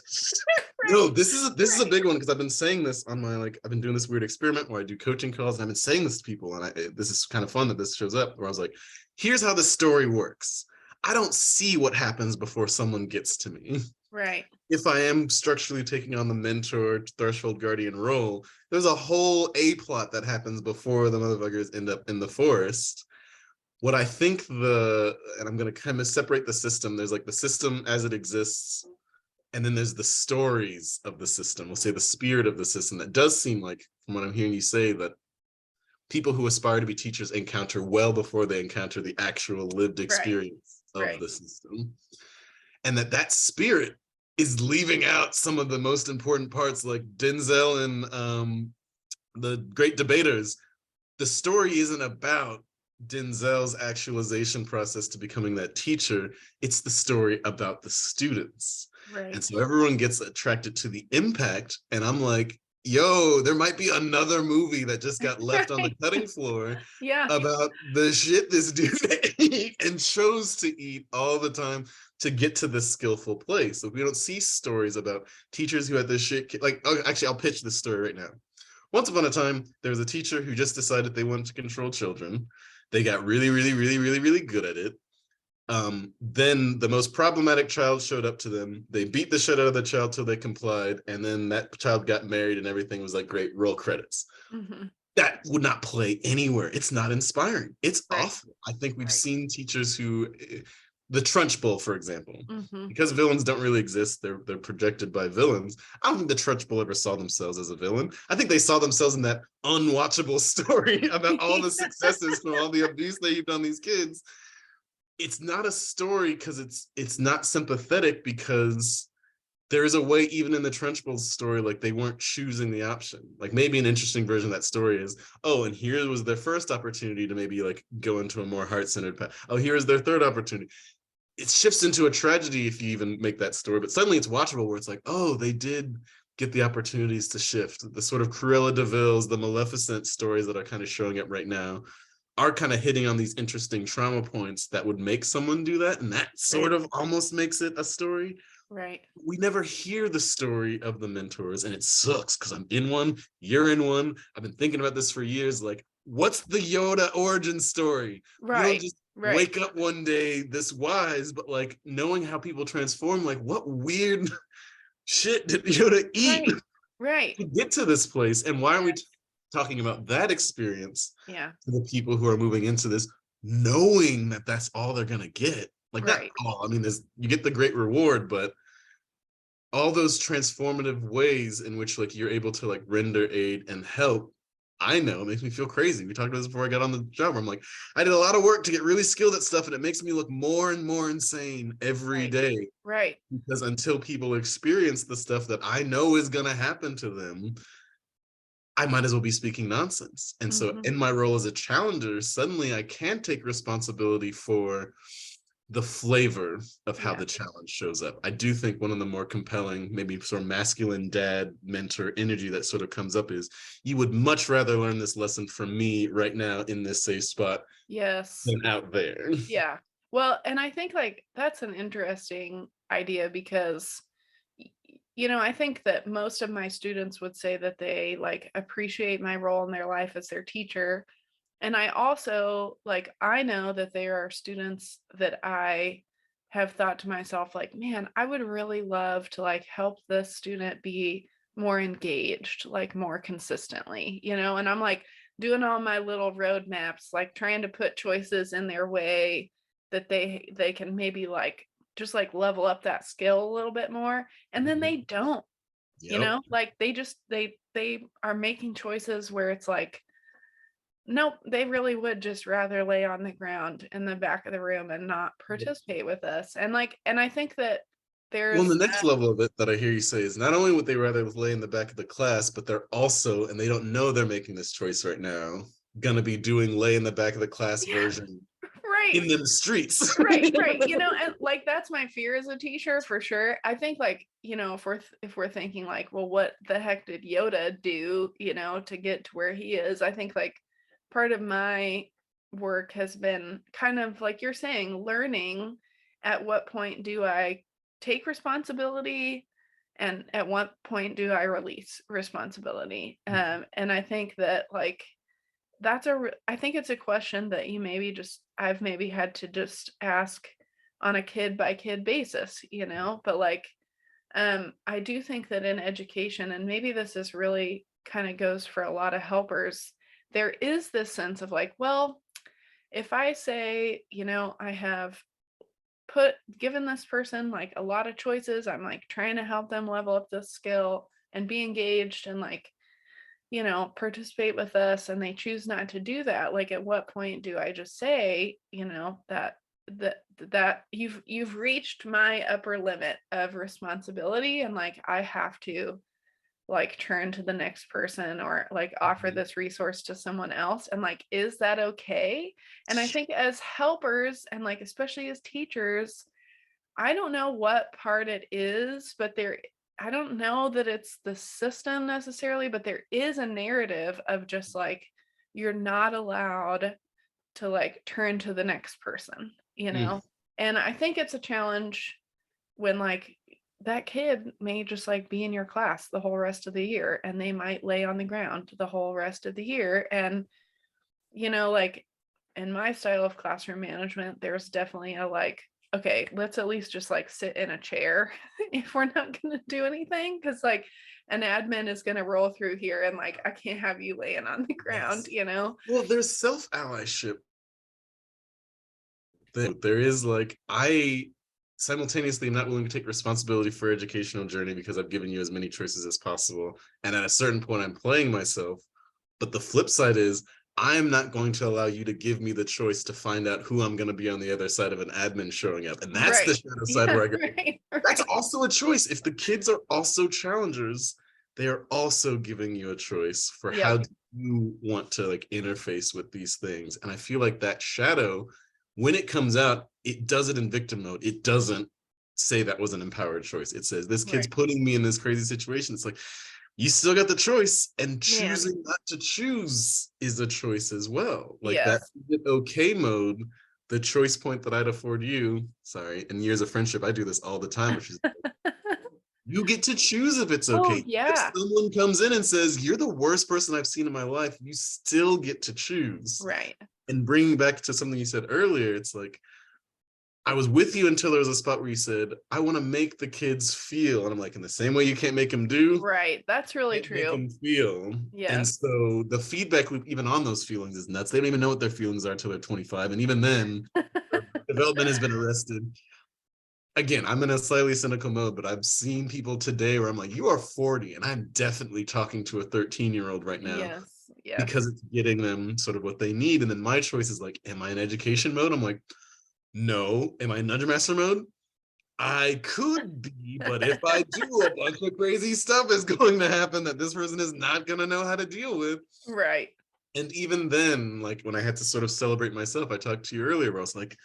No, this is a right, big one because I've been saying this on my like I've been doing this weird experiment where I do coaching calls and I've been saying this to people, and this is kind of fun that this shows up where I was like, here's how the story works. I don't see what happens before someone gets to me. right, If I am structurally taking on the mentor threshold guardian role, there's a whole A plot that happens before the motherfuckers end up in the forest. What I think and I'm going to kind of separate the system. There's like the system as it exists, and then there's the stories of the system. We'll say the spirit of the system. That does seem like, from what I'm hearing you say, that people who aspire to be teachers encounter well before they encounter the actual lived right, experience of right, the system. And that spirit is leaving out some of the most important parts, like Denzel and the Great Debaters. The story isn't about Denzel's actualization process to becoming that teacher. It's the story about the students. And right. so everyone gets attracted to the impact. And I'm like, yo, there might be another movie that just got left on the Right. cutting floor Yeah, about the shit this dude ate and chose to eat all the time to get to this skillful place. So we don't see stories about teachers who had this shit. Like, oh, actually, I'll pitch this story right now. Once upon a time, there was a teacher who just decided they wanted to control children. They got really, really, really, really, really good at it. Then the most problematic child showed up to them. They beat the shit out of the child till they complied, and then that child got married, and everything was like great. Roll credits. hmm, That would not play anywhere. It's not inspiring. It's right, awful. I think we've right. seen teachers who, the Trunch Bowl, for example, Hmm. because villains don't really exist. They're projected by villains. I don't think the Trunch Bowl ever saw themselves as a villain. I think they saw themselves in that unwatchable story about all the successes from all the abuse they heaped on these kids. It's not a story because it's not sympathetic, because there is a way, even in the Trenchbull story, like they weren't choosing the option. Like maybe an interesting version of that story is, oh, and here was their first opportunity to maybe like go into a more heart-centered path. Oh, here's their third opportunity. It shifts into a tragedy if you even make that story, but suddenly it's watchable where it's like, oh, they did get the opportunities to shift. The sort of Cruella de Vil's, the Maleficent stories that are kind of showing up right now are kind of hitting on these interesting trauma points that would make someone do that. And that sort Right, of almost makes it a story. right, We never hear the story of the mentors, and it sucks because I'm in one, you're in one. I've been thinking about this for years. Like, what's the Yoda origin story? You don't right, just right, wake up one day this wise, but like knowing how people transform, like what weird shit did Yoda eat right, right. to get to this place? And why are we Yes. talking about that experience Yeah, to the people who are moving into this, knowing that that's all they're gonna get? Like, not right, all. I mean, there's you get the great reward, but all those transformative ways in which like you're able to like render aid and help, I know it makes me feel crazy. We talked about this before I got on the job. I'm like, I did a lot of work to get really skilled at stuff, and it makes me look more and more insane every right, day, right. because until people experience the stuff that I know is going to happen to them, I might as well be speaking nonsense. And so Hmm. in my role as a challenger, suddenly I can take responsibility for the flavor of how Yeah, the challenge shows up. I do think one of the more compelling, maybe sort of masculine dad mentor energy that sort of comes up is, you would much rather learn this lesson from me right now in this safe spot yes. than out there. Yeah. Well, and I think like that's an interesting idea because I think that most of my students would say that they like appreciate my role in their life as their teacher. And I also like I know that there are students that I have thought to myself like, man, I would really love to like help this student be more engaged, like more consistently, and I'm like doing all my little roadmaps, like trying to put choices in their way that they can maybe like just like level up that skill a little bit more. And then they Mhm. don't, Yep. like they just they are making choices where it's like, nope, they really would just rather lay on the ground in the back of the room and not participate with us. And like, and I think that Well, there's the next level of it that I hear you say is not only would they rather lay in the back of the class, but they're also, and they don't know they're making this choice right now, gonna be doing lay in the back of the class yeah, version right. in the streets. Right, right. And like that's my fear as a teacher for sure. I think like, if we're thinking like, well, what the heck did Yoda do, to get to where he is? I think like part of my work has been kind of like you're saying, learning at what point do I take responsibility and at what point do I release responsibility? And I think that like I think it's a question that I've maybe had to just ask on a kid by kid basis, but like, I do think that in education, and maybe this is really kind of goes for a lot of helpers, there is this sense of like, well, if I say, I have given this person like a lot of choices, I'm like trying to help them level up this skill and be engaged and like participate with us and they choose not to do that, like at what point do I just say, that you've reached my upper limit of responsibility and like I have to like turn to the next person or like offer this resource to someone else, and like is that okay? And I think as helpers and like especially as teachers, I don't know what part it is, but I don't know that it's the system necessarily, but there is a narrative of just like you're not allowed to like turn to the next person, you Mm. know? And I think it's a challenge when like that kid may just like be in your class the whole rest of the year and they might lay on the ground the whole rest of the year. And like in my style of classroom management, there's definitely a like, okay, let's at least just like sit in a chair if we're not going to do anything. Cause like an admin is going to roll through here and like, I can't have you laying on the ground, Yes. Well, there's self-allyship. There is like, I simultaneously am not willing to take responsibility for educational journey because I've given you as many choices as possible. And at a certain point, I'm playing myself. But the flip side is I'm not going to allow you to give me the choice to find out who I'm going to be on the other side of an admin showing up. And that's the Right. shadow side Yeah. where I go, Right. that's Right. also a choice. If the kids are also challengers, they are also giving you a choice for how Yep. do you want to like interface with these things. And I feel like that shadow, when it comes out, it does it in victim mode. It doesn't say that was an empowered choice. It says this kid's Right. putting me in this crazy situation. It's like, you still got the choice, and Man. choosing not to choose is a choice as well. Like that Yes. okay mode, the choice point that I'd afford you, sorry, in years of friendship, I do this all the time, which is you get to choose if it's Oh, okay. If yeah. someone comes in and says, you're the worst person I've seen in my life, you still get to choose. Right. And bringing back to something you said earlier, it's like, I was with you until there was a spot where you said, I want to make the kids feel. And I'm like, in the same way you can't make them do, Right. That's really can't make true. them feel. And Yes. so the feedback loop, even on those feelings, is nuts. They don't even know what their feelings are until they're 25. And even then, development has been arrested. Again, I'm in a slightly cynical mode, but I've seen people today where I'm like, you are 40, and I'm definitely talking to a 13-year-old right now Yes. Yes. because it's getting them sort of what they need. And then my choice is like, am I in education mode? I'm like, no. Am I in Nudge Master mode? I could be, but if I do, a bunch of crazy stuff is going to happen that this person is not going to know how to deal with. Right. And even then, like when I had to sort of celebrate myself, I talked to you earlier where I was like,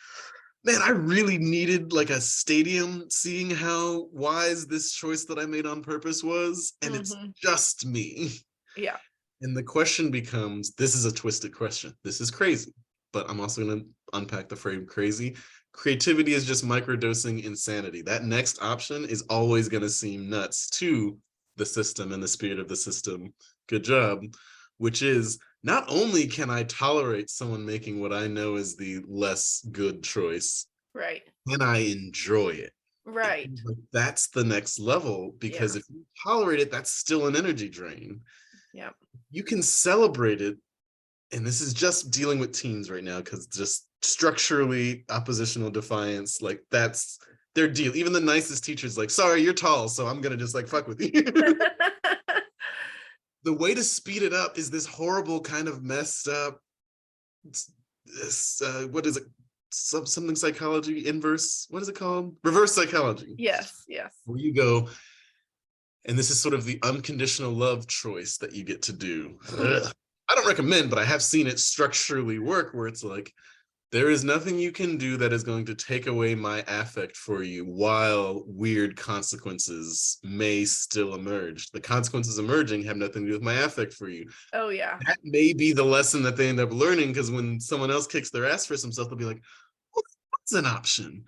man, I really needed like a stadium seeing how wise this choice that I made on purpose was. And it's Hmm. just me. Yeah. And the question becomes, this is a twisted question. This is crazy, but I'm also going to unpack the frame crazy. Creativity is just microdosing insanity. That next option is always going to seem nuts to the system and the spirit of the system. Good job. Which is, not only can I tolerate someone making what I know is the less good choice, Right. can I enjoy it? it Right. feels like that's the next level, Yeah. because if you tolerate it, that's still an energy drain. Yeah. You can celebrate it, and this is just dealing with teens right now, because just structurally oppositional defiance, like that's their deal. Even the nicest teachers, like, sorry, you're tall, so I'm gonna just like fuck with you. The way to speed it up is this horrible kind of messed up, this what is it? Something psychology inverse. What is it called? Reverse psychology. Yes. Yes. Where you go, and this is sort of the unconditional love choice that you get to do. Ugh. I don't recommend, but I have seen it structurally work, where it's like, there is nothing you can do that is going to take away my affect for you while weird consequences may still emerge. The consequences emerging have nothing to do with my affect for you. Oh yeah. That may be the lesson that they end up learning, because when someone else kicks their ass for some stuff, they'll be like, well, that's an option.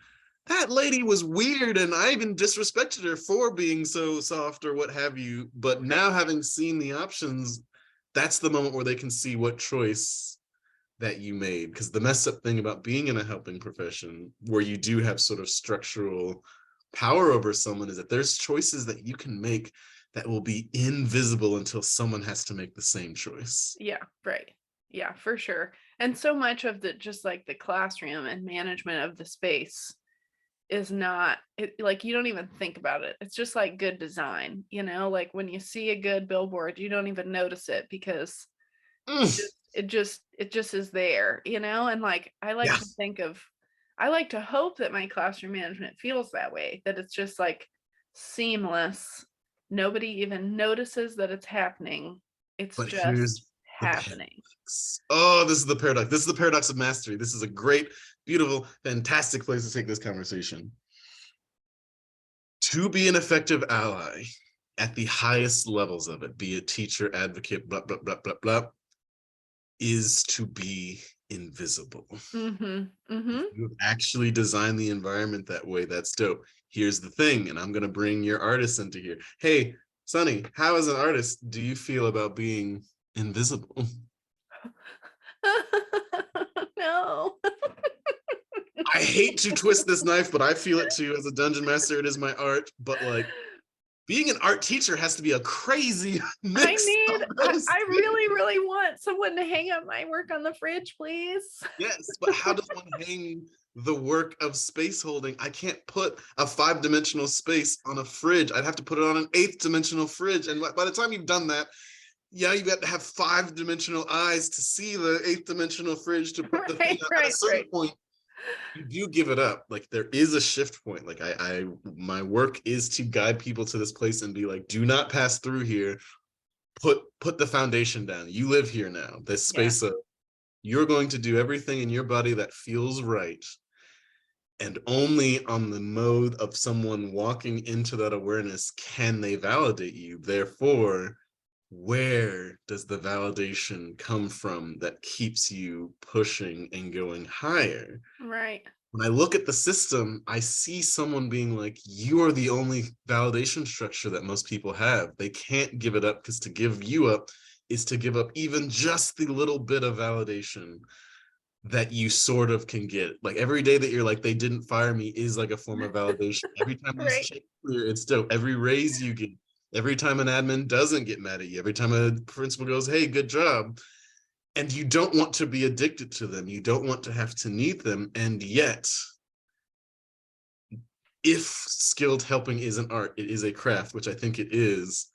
That lady was weird, and I even disrespected her for being so soft or what have you. But now, having seen the options, that's the moment where they can see what choice that you made. Because the messed up thing about being in a helping profession, where you do have sort of structural power over someone, is that there's choices that you can make that will be invisible until someone has to make the same choice. Yeah, right. Yeah, for sure. And so much of the just like the classroom and management of the space is not it, like you don't even think about it. It's just like good design, like when you see a good billboard, you don't even notice it because Mm, it just is there, and like yeah, I like to hope that my classroom management feels that way, that it's just like seamless. Nobody even notices that it's happening. It's but just here's the happening. paradox. Oh, this is the paradox. This is the paradox of mastery. This is a great, beautiful, fantastic place to take this conversation. To be an effective ally at the highest levels of it, be it teacher, advocate, blah, blah, blah, blah, blah, is to be invisible. Mhm. Mhm. You have actually designed the environment that way. That's dope. Here's the thing, and I'm going to bring your artist into here. Hey, Sonny, how as an artist do you feel about being invisible? No. I hate to twist this knife, but I feel it too. As a dungeon master, it is my art. But like, being an art teacher has to be a crazy mix of those I things. really, really want someone to hang up my work on the fridge, please. Yes, but how does one hang the work of space holding? I can't put a 5-dimensional space on a fridge. I'd have to put it on an 8th-dimensional fridge. And by the time you've done that, yeah, you got to have 5-dimensional eyes to see the 8th-dimensional fridge to put the thing Right, on. At a right, certain right. point, you do give it up. Like, there is a shift point. Like, my work is to guide people to this place and be like, do not pass through here. Put the foundation down. You live here now. This Yeah. space of, you're going to do everything in your body that feels right. And only on the mode of someone walking into that awareness can they validate you. Therefore, where does the validation come from that keeps you pushing and going higher? Right. When I look at the system, I see someone being like, you are the only validation structure that most people have. They can't give it up, because to give you up is to give up even just the little bit of validation that you sort of can get. Like, every day that you're like, they didn't fire me, is like a form of validation. Every time you Right. check clear, it's dope. Every raise you get, every time an admin doesn't get mad at you, every time a principal goes, hey, good job. And you don't want to be addicted to them. You don't want to have to need them. And yet, if skilled helping is an art, it is a craft, which I think it is.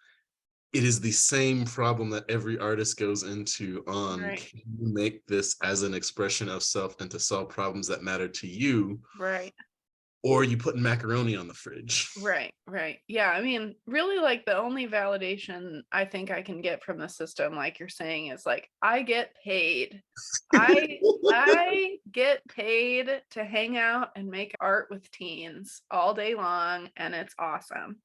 It is the same problem that every artist goes into on, Right. can you make this as an expression of self and to solve problems that matter to you, Right. or are you putting macaroni on the fridge? Right. Right. Yeah. I mean, really, like the only validation I think I can get from the system, like you're saying, is like I get paid. I get paid to hang out and make art with teens all day long, and it's awesome.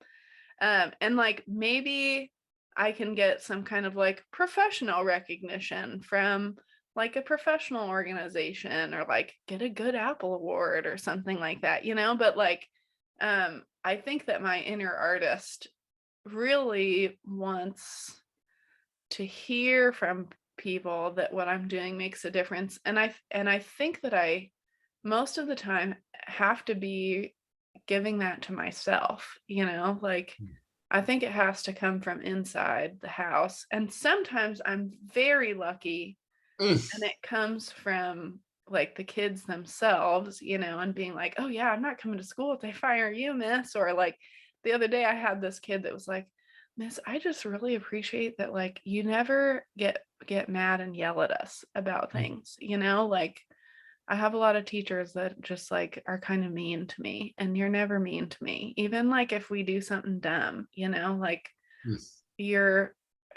And like maybe I can get some kind of like professional recognition from like a professional organization, or like get a good Apple award or something like that, but like I think that my inner artist really wants to hear from people that what I'm doing makes a difference. And I think that I most of the time have to be giving that to myself, like I think it has to come from inside the house. And sometimes I'm very lucky and Mm. it comes from like the kids themselves, and being like, oh yeah, I'm not coming to school if they fire you, miss. Or like the other day I had this kid that was like, miss, I just really appreciate that like you never get mad and yell at us about things, like I have a lot of teachers that just like are kind of mean to me, and you're never mean to me. Even like if we do something dumb, like Mm. you're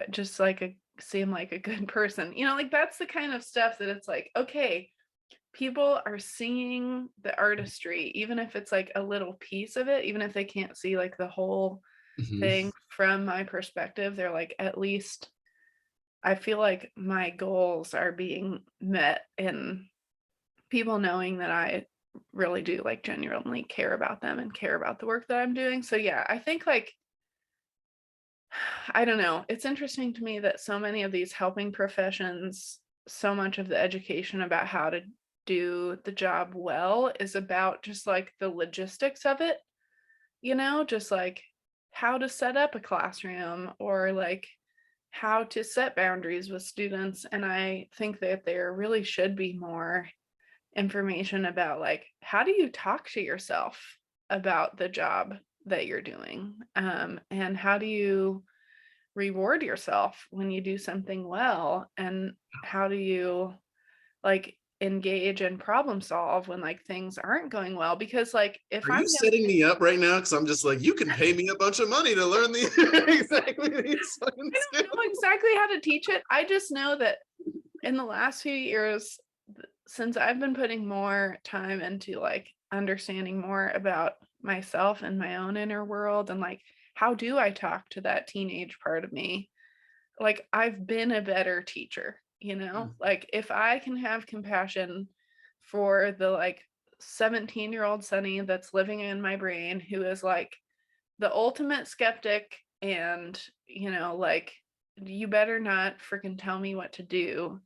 just like seem like a good person. Like that's the kind of stuff that it's like, okay, people are seeing the artistry, even if it's like a little piece of it, even if they can't see like the whole Mhm. thing from my perspective, they're like, at least I feel like my goals are being met in people knowing that I really do like genuinely care about them and care about the work that I'm doing. So yeah, I think like I don't know. It's interesting to me that so many of these helping professions, so much of the education about how to do the job well is about just like the logistics of it, just like how to set up a classroom or like how to set boundaries with students. And I think that there really should be more information about like how do you talk to yourself about the job that you're doing, and how do you reward yourself when you do something well, and how do you like engage and problem solve when like things aren't going well, because like if Are I'm you gonna setting me up right now? Because I'm just like, you can pay me a bunch of money to learn the exactly these fucking I don't know skills. exactly how to teach it. I just know that in the last few years, since I've been putting more time into like understanding more about myself and my own inner world, and like how do I talk to that teenage part of me, like I've been a better teacher, like if I can have compassion for the like 17-year-old Sunny that's living in my brain, who is like the ultimate skeptic, and like you better not freaking tell me what to do,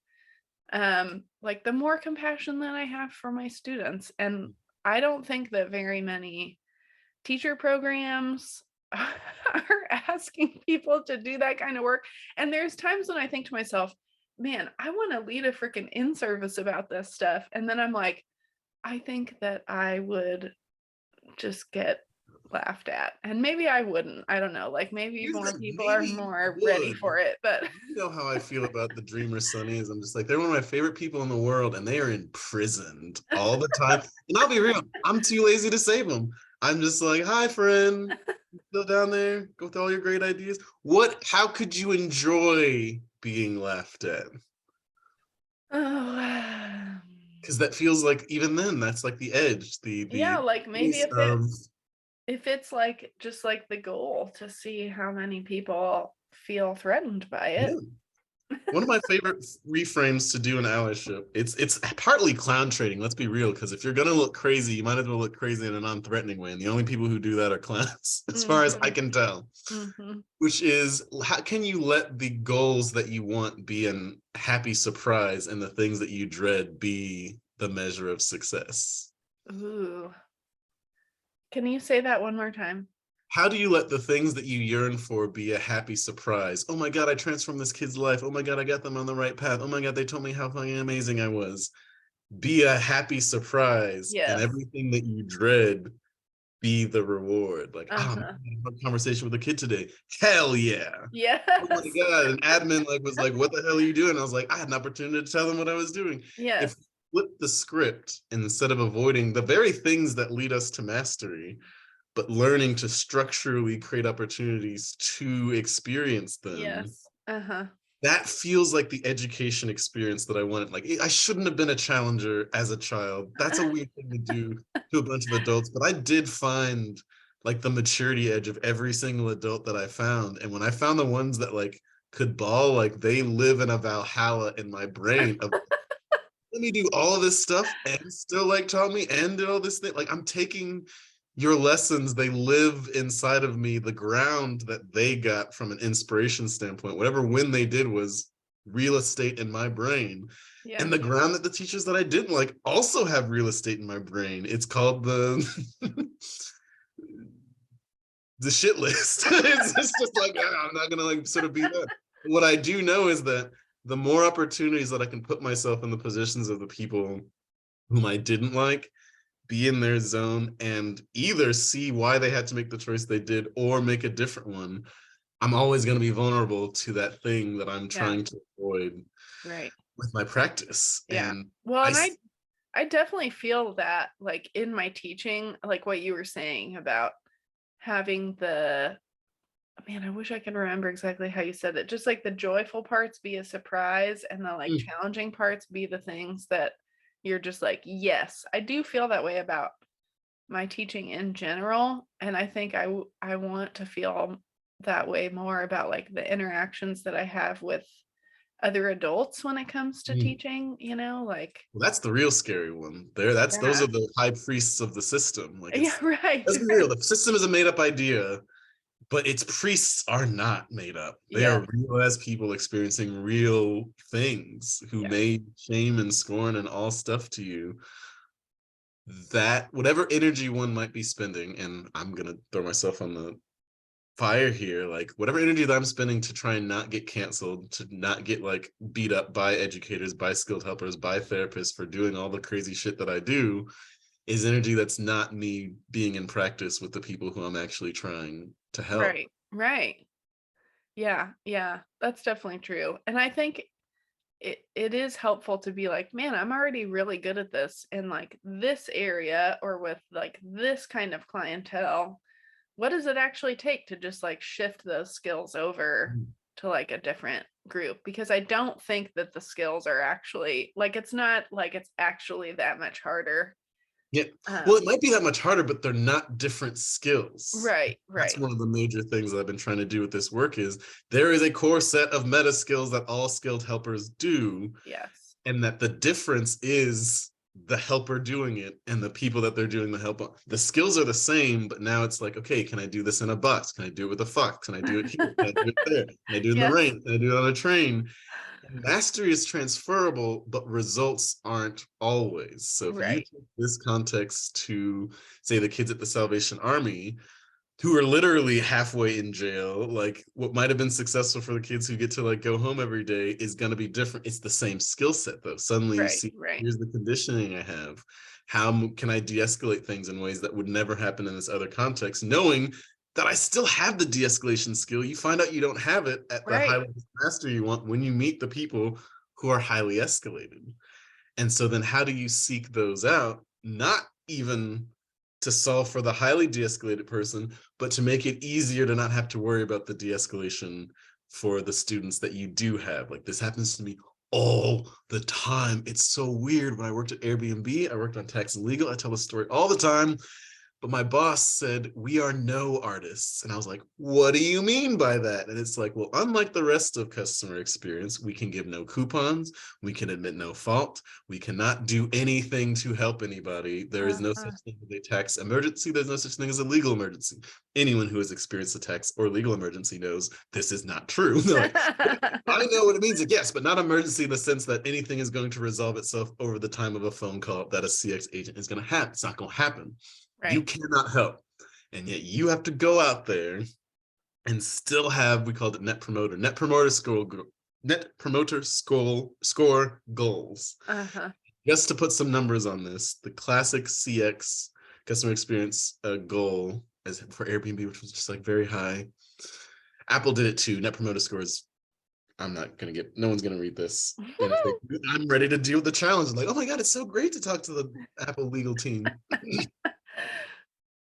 like the more compassion that I have for my students. And I don't think that very many teacher programs are asking people to do that kind of work. And there's times when I think to myself, man, I want to lead a freaking in service about this stuff. And then I'm like, I think that I would just get laughed at. And maybe I wouldn't. I don't know. Like maybe Here's more the people are maybe you more ready would. for it. But You know how I feel about the Dreamer Sunnies. I'm just like, they're one of my favorite people in the world, and they are imprisoned all the time. And I'll be real, I'm too lazy to save them. I'm just like, hi, friend. You still down there? Go with all your great ideas. How could you enjoy being laughed at? oh, Because that feels like even then, that's like the edge, yeah, the like maybe piece if of it's like just like the goal to see how many people feel threatened by it. yeah. One of my favorite reframes to do in allyship. It's partly clown trading. Let's be real, because if you're gonna look crazy, you might as well look crazy in a non-threatening way. And the only people who do that are clowns, as far as I Mhm, can tell. mhm. Which is, how can you let the goals that you want be an happy surprise, and the things that you dread be the measure of success? Ooh. Can you say that one more time? How do you let the things that you yearn for be a happy surprise? Oh my God, I transformed this kid's life. Oh my God, I got them on the right path. Oh my God, they told me how fucking amazing I was. Be a happy surprise, and Yes. everything that you dread be the reward. Like, oh, man, Uh-huh. I had a conversation with a kid today. Hell yeah. Oh my Yes. God. An admin like was like, what the hell are you doing? I was like, I had an opportunity to tell them what I was doing. If Yes. we flip the script, instead of avoiding the very things that lead us to mastery, but learning to structurally create opportunities to experience them, Yes. Uh-huh. that feels like the education experience that I wanted. Like, I shouldn't have been a challenger as a child. That's a weird thing to do to a bunch of adults, but I did find like the maturity edge of every single adult that I found. And when I found the ones that like could ball, like they live in a Valhalla in my brain of, let me do all of this stuff and still like taught me and did all this thing. Like, I'm taking your lessons, they live inside of me. The ground that they got from an inspiration standpoint, whatever win they did, was real estate in my brain. Yeah. And the ground that the teachers that I didn't like also have real estate in my brain. It's called the the shit list. It's just like, I'm not gonna like sort of be that. What I do know is that the more opportunities that I can put myself in the positions of the people whom I didn't like, be in their zone, and either see why they had to make the choice they did or make a different one, I'm always going to be vulnerable to that thing that I'm Yeah. trying to avoid Right. with my practice. Yeah. And Well, I, and I definitely feel that like in my teaching, like what you were saying about having the man, I wish I could remember exactly how you said it. Just like the joyful parts be a surprise and the like mm, challenging parts be the things that you're just like, yes, I do feel that way about my teaching in general. And I think I want to feel that way more about like the interactions that I have with other adults when it comes to mm. teaching, like, Well, that's the real scary one. Those yeah, are the high priests of the system. Like yeah, right, let's be real, right. the system is a made up idea, but its priests are not made up. They Yeah, are real as people experiencing real things who yeah, made shame and scorn and all stuff to you. That whatever energy one might be spending, and I'm gonna throw myself on the fire here, like whatever energy that I'm spending to try and not get canceled, to not get like beat up by educators, by skilled helpers, by therapists for doing all the crazy shit that I do, is energy that's not me being in practice with the people who I'm actually trying to help. right, right. Yeah, yeah, that's definitely true. And I think it is helpful to be like, man, I'm already really good at this in like this area or with like this kind of clientele. What does it actually take to just like shift those skills over to like a different group? Because I don't think that the skills are actually like it's not like it's actually that much harder. Yeah. Well, it Um, might be that much harder, but they're not different skills. right, That's right. one of the major things that I've been trying to do with this work is there is a core set of meta skills that all skilled helpers do, Yes. and that the difference is the helper doing it and the people that they're doing the help on. The skills are the same, but now it's like, okay, can I do this in a bus? Can I do it with a fox? Can I do it here? Can I do it there? Can I do it in the Yes. rain? Can I do it on a train? Mastery is transferable, but results aren't always. So if you Right. take this context to, say, the kids at the Salvation Army, who are literally halfway in jail, like what might have been successful for the kids who get to like go home every day is going to be different. It's the same skill set though. Suddenly you Right. see, Right. here's the conditioning I have. How can I de-escalate things in ways that would never happen in this other context, knowing that I still have the de-escalation skill. You find out you don't have it at the high Right. level mastery you want when you meet the people who are highly escalated. And so then how do you seek those out? Not even to solve for the highly de-escalated person, but to make it easier to not have to worry about the de-escalation for the students that you do have. Like this happens to me all the time. It's so weird. When I worked at Airbnb, I worked on tax and legal. I tell the story all the time. But my boss said, we are no artists. And I was like, what do you mean by that? And it's like, well, unlike the rest of customer experience, we can give no coupons. We can admit no fault. We cannot do anything to help anybody. There is no Uh-huh. such thing as a tax emergency. There's no such thing as a legal emergency. Anyone who has experienced a tax or legal emergency knows this is not true. They're like, I know what it means, yes, but not emergency in the sense that anything is going to resolve itself over the time of a phone call that a CX agent is going to have. It's not going to happen. You Right. cannot help. And yet you have to go out there and still have, we called it net promoter score goals. Uh-huh. Just to put some numbers on this, the classic CX customer experience goal as for Airbnb, which was just like very high. Apple did it too. Net promoter scores. I'm not gonna get. No one's gonna read this. And if they, I'm ready to deal with the challenge. I'm like, oh my god, it's so great to talk to the Apple legal team.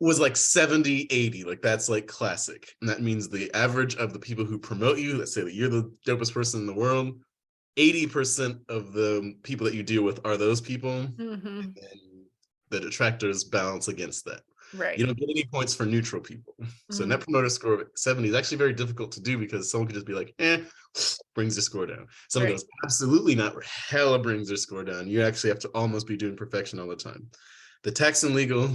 Was like 70-80, like that's like classic, and that means the average of the people who promote you, let's say that you're the dopest person in the world, 80% of the people that you deal with are those people, and Hmm. then the detractors balance against that. You Right. don't get any points for neutral people. So net Mm. promoter score of 70 is actually very difficult to do because someone could just be like, brings your score down. Someone Right. goes, absolutely not, hella brings their score down. You actually have to almost be doing perfection all the time. The tax and legal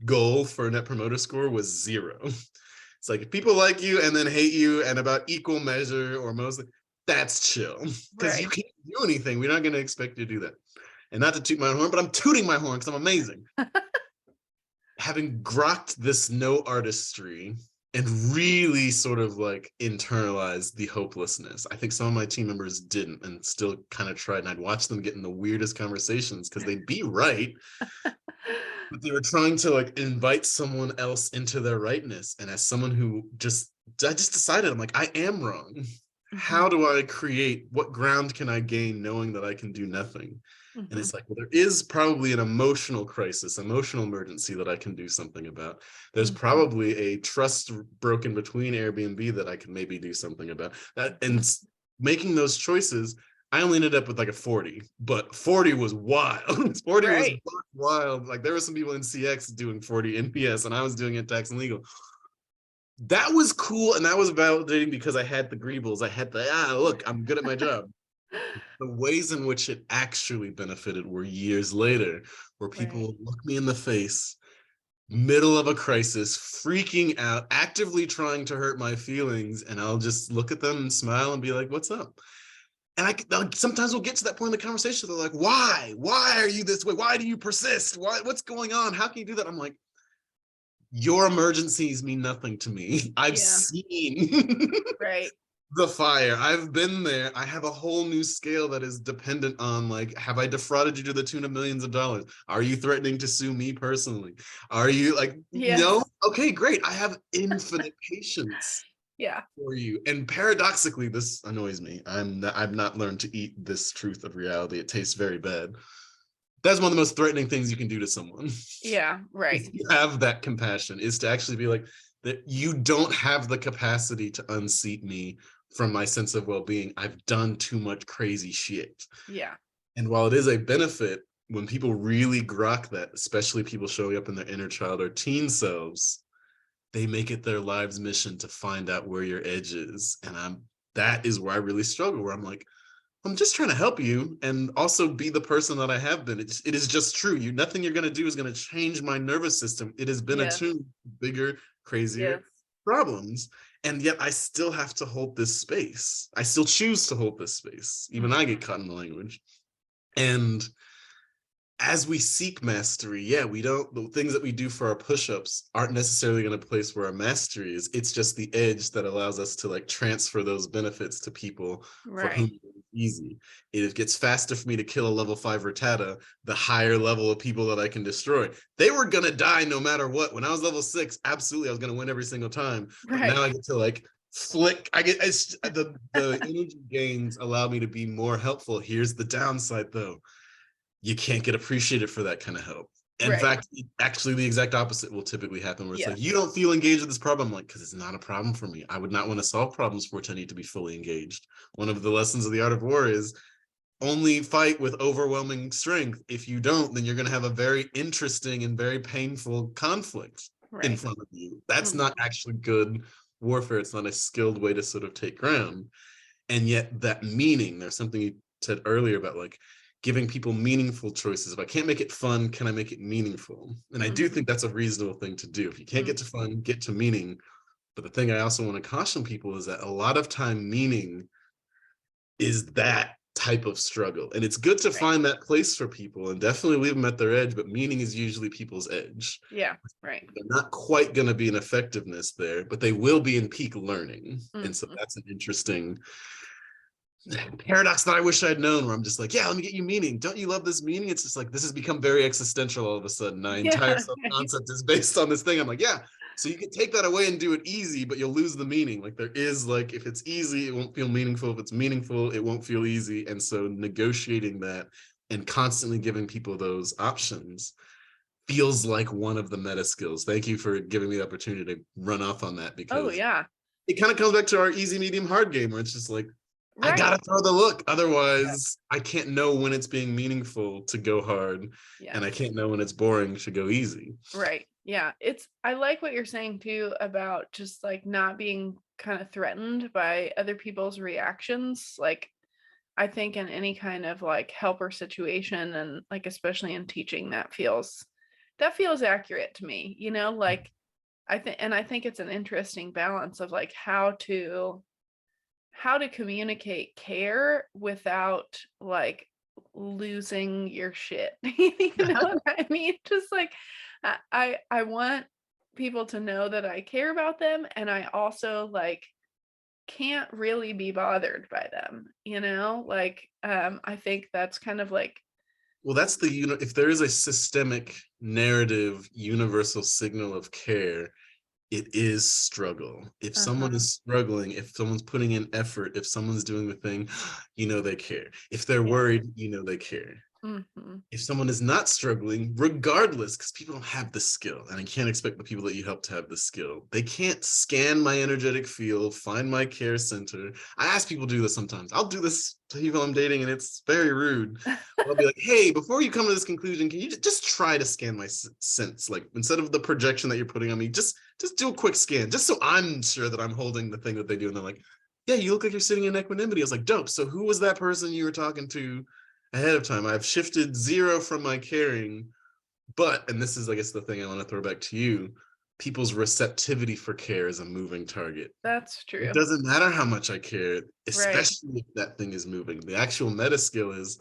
goal for net promoter score was 0. It's like if people like you and then hate you and about equal measure or mostly, that's chill because you Right. can't do anything. We're not going to expect you to do that. And not to toot my horn, but I'm tooting my horn because I'm amazing. Having grokked this no artistry and really sort of like internalize the hopelessness. I think some of my team members didn't and still kind of tried. And I'd watch them get in the weirdest conversations because they'd be right, but they were trying to like invite someone else into their rightness. And as someone who I just decided, I'm like, I am wrong. Mhm, How do I create, what ground can I gain knowing that I can do nothing? And mhm, it's like, well, there is probably an emotional crisis, emotional emergency that I can do something about. There's mhm, probably a trust broken between Airbnb that I can maybe do something about. That and mhm. making those choices, I only ended up with like a 40, but 40 was wild. 40 was Right. wild. Like there were some people in CX doing 40 NPS and I was doing it tax and legal. That was cool and that was validating because I had the greebles. I had the look, I'm good at my job. The ways in which it actually benefited were years later, where people Right. will look me in the face, middle of a crisis, freaking out, actively trying to hurt my feelings, and I'll just look at them and smile and be like, "What's up?" And sometimes we'll get to that point in the conversation. They're like, "Why? Why are you this way? Why do you persist? Why? What's going on? How can you do that?" I'm like, "Your emergencies mean nothing to me. I've Yeah. seen." Right. The fire. I've been there. I have a whole new scale that is dependent on like, have I defrauded you to the tune of millions of dollars? Are you threatening to sue me personally? Are you like, Yes. no? Okay, great. I have infinite patience Yeah. for you. And paradoxically, this annoys me. I've not learned to eat this truth of reality. It tastes very bad. That's one of the most threatening things you can do to someone. Yeah. If Right. you have that compassion, is to actually be like, that you don't have the capacity to unseat me from my sense of well-being. I've done too much crazy shit. Yeah. And while it is a benefit, when people really grok that, especially people showing up in their inner child or teen selves, they make it their lives mission to find out where your edge is. And that is where I really struggle, where I'm like, I'm just trying to help you and also be the person that I have been. It is just true. Nothing you're going to do is going to change my nervous system. It has been Yes. attuned to bigger, crazier Yes. problems. And yet I still have to hold this space. I still choose to hold this space. Even I Mhm. get caught in the language. And as we seek mastery, yeah, we don't, the things that we do for our push-ups aren't necessarily going to place where our mastery is. It's just the edge that allows us to like transfer those benefits to people for whom Right. it's easy. It gets faster for me to kill a level 5 Rattata, the higher level of people that I can destroy. They were going to die no matter what. When I was level 6, absolutely, I was going to win every single time. But Right. now I get to like flick. I get the energy gains allow me to be more helpful. Here's the downside though, you can't get appreciated for that kind of help. In Right. fact, actually, the exact opposite will typically happen, where it's like, Yes. you don't feel engaged with this problem. I'm like, because it's not a problem for me. I would not want to solve problems for which I need to be fully engaged. One of the lessons of the art of war is only fight with overwhelming strength. If you don't, then you're going to have a very interesting and very painful conflict in Right. front of you. That's not Mhm. actually good warfare. It's not a skilled way to sort of take ground. And yet that meaning, there's something you said earlier about like giving people meaningful choices. If I can't make it fun, can I make it meaningful? And I do Mhm. think that's a reasonable thing to do. If you can't get to Mhm. fun, get to meaning. But the thing I also want to caution people is that a lot of time meaning is that type of struggle. And it's good to Right. find that place for people and definitely leave them at their edge, but meaning is usually people's edge. Yeah. Right. They're not quite going to be an effectiveness there, but they will be in peak learning. And so Mhm. that's an interesting paradox that I wish I'd known, where I'm just like, yeah, let me get you meaning. Don't you love this meaning? It's just like, this has become very existential all of a sudden. My entire Yeah. self Right. concept is based on this thing. I'm like, yeah, so you can take that away and do it easy, but you'll lose the meaning. Like, there is like, if it's easy, it won't feel meaningful. If it's meaningful, it won't feel easy. And so negotiating that and constantly giving people those options feels like one of the meta skills. Thank you for giving me the opportunity to run off on that, Oh because yeah. it kind of comes back to our easy, medium, hard game, where it's just like, I Right. gotta throw the look. Yeah. Otherwise, I can't know when it's being meaningful to go hard, and I Yes. can't know when it's boring to go easy. Right. Yeah. I like what you're saying too about just like not being kind of threatened by other people's reactions. Like I think in any kind of like helper situation and like especially in teaching that feels accurate to me, like I think it's an interesting balance of like how to communicate care without like losing your shit. You know what I mean? Just like I want people to know that I care about them, and I also, like, can't really be bothered by them, you know? Like, I think that's kind of like Well, that's the, if there is a systemic narrative, universal signal of care, it is struggle. If someone uh-huh, is struggling, if someone's putting in effort, if someone's doing the thing, they care. If they're yeah, worried, they care. mhm, If someone is not struggling, regardless, because people don't have the skill, and I can't expect the people that you help to have the skill. They can't scan my energetic field, find my care center. I ask people to do this sometimes. I'll do this to people I'm dating, and it's very rude. I'll be like, hey, before you come to this conclusion, can you just try to scan my sense? Like, instead of the projection that you're putting on me, just do a quick scan, just so I'm sure that I'm holding the thing that they do. And they're like, yeah, you look like you're sitting in equanimity. I was like, dope. So who was that person you were talking to ahead of time? I've shifted 0 from my caring, but, and this is, I guess, the thing I want to throw back to you, people's receptivity for care is a moving target. that's It true. doesn't matter how much I care, Right. especially if that thing is moving. The actual meta skill is,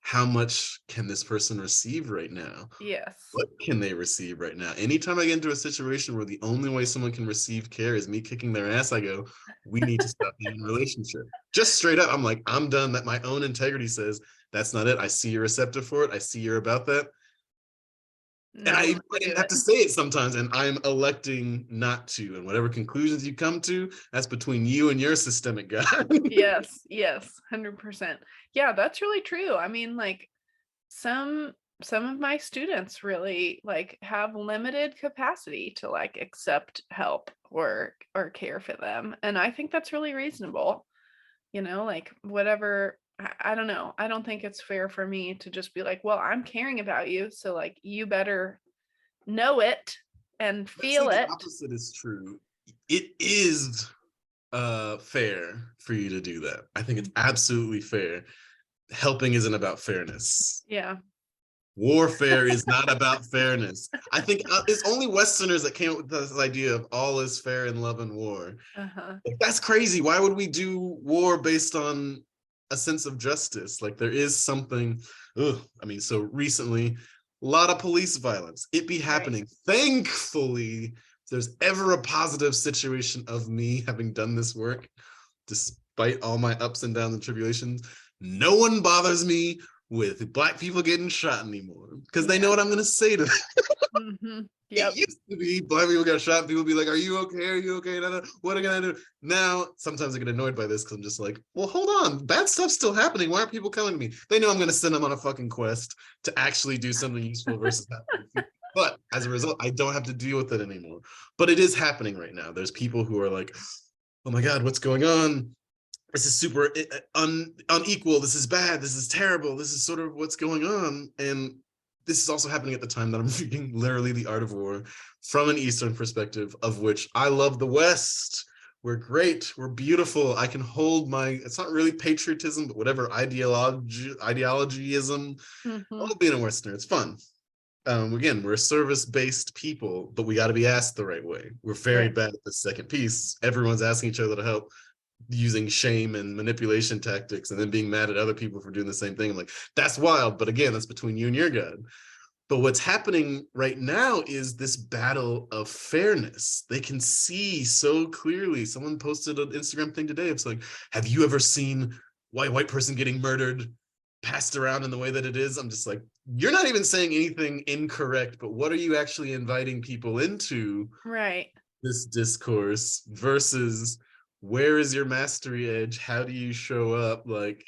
how much can this person receive right now? Yes. What can they receive right now? Anytime I get into a situation where the only way someone can receive care is me kicking their ass, I go, we need to stop being in a relationship. Just straight up, I'm like, I'm done. That my own integrity says that's not it. I see you're receptive for it. I see you're about that. And No I one to might do even have it. to say it sometimes, and I'm electing not to. And whatever conclusions you come to, that's between you and your systemic guy. Yes, yes, 100%. Yeah, that's really true. I mean, like, some some of my students really, like, have limited capacity to, like, accept help or care for them, and I think that's really reasonable, you know, like, whatever I don't know. I don't think it's fair for me to just be like, "Well, I'm caring about you, so, like, you better know it and Let's say feel the it." opposite is true. It is fair for you to do that. I think it's absolutely fair. Helping isn't about fairness. Yeah. Warfare is not about fairness. I think it's only Westerners that came up with this idea of all is fair in love and war. Uh-huh. Like, that's crazy. Why would we do war based on a sense of justice? Like, there is something. Ugh, I mean, so recently, a lot of police violence. It be Right. happening. Thankfully, if there's ever a positive situation of me having done this work, despite all my ups and downs and tribulations, no one bothers me with Black people getting shot anymore because they know Yeah. what I'm going to say to them. Mhm. It Yep. used to be Black people got shot, people be like, are you okay? Are you okay? What am I gonna do? Now, sometimes I get annoyed by this because I'm just like, well, hold on. Bad stuff's still happening. Why aren't people coming to me? They know I'm going to send them on a fucking quest to actually do something useful versus happening. But as a result, I don't have to deal with it anymore. But it is happening right now. There's people who are like, oh my God, what's going on? This is super unequal. This is bad. This is terrible. This is sort of what's going on. And this is also happening at the time that I'm reading literally The Art of War from an Eastern perspective, of which I love the West. We're great. We're beautiful. I can hold my, it's not really patriotism, but whatever ideologyism. I Mhm. love being a Westerner. It's fun. Again, we're service-based people, but we got to be asked the right way. We're very Right. bad at the second piece. Everyone's asking each other to help, using shame and manipulation tactics, and then being mad at other people for doing the same thing. I'm like, that's wild. But again, that's between you and your God. But what's happening right now is this battle of fairness. They can see so clearly. Someone posted an Instagram thing today. It's like, have you ever seen white person getting murdered, passed around in the way that it is? I'm just like, you're not even saying anything incorrect, but what are you actually inviting people into Right. this discourse versus where is your mastery edge? How do you show up? Like,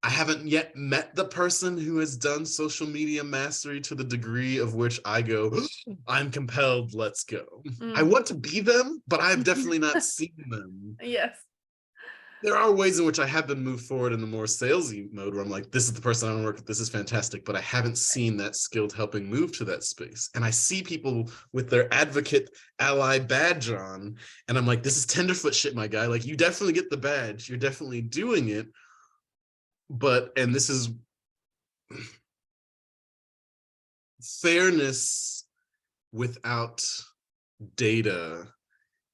I haven't yet met the person who has done social media mastery to the degree of which I go, I'm compelled, let's go. I Mhm. want to be them, but I've definitely not seen them. Yes. There are ways in which I have been moved forward in the more salesy mode where I'm like, this is the person I want to work with, this is fantastic, but I haven't seen that skilled helping move to that space. And I see people with their advocate ally badge on, and I'm like, this is tenderfoot shit, my guy. Like, you definitely get the badge, you're definitely doing it, but, and this is fairness without data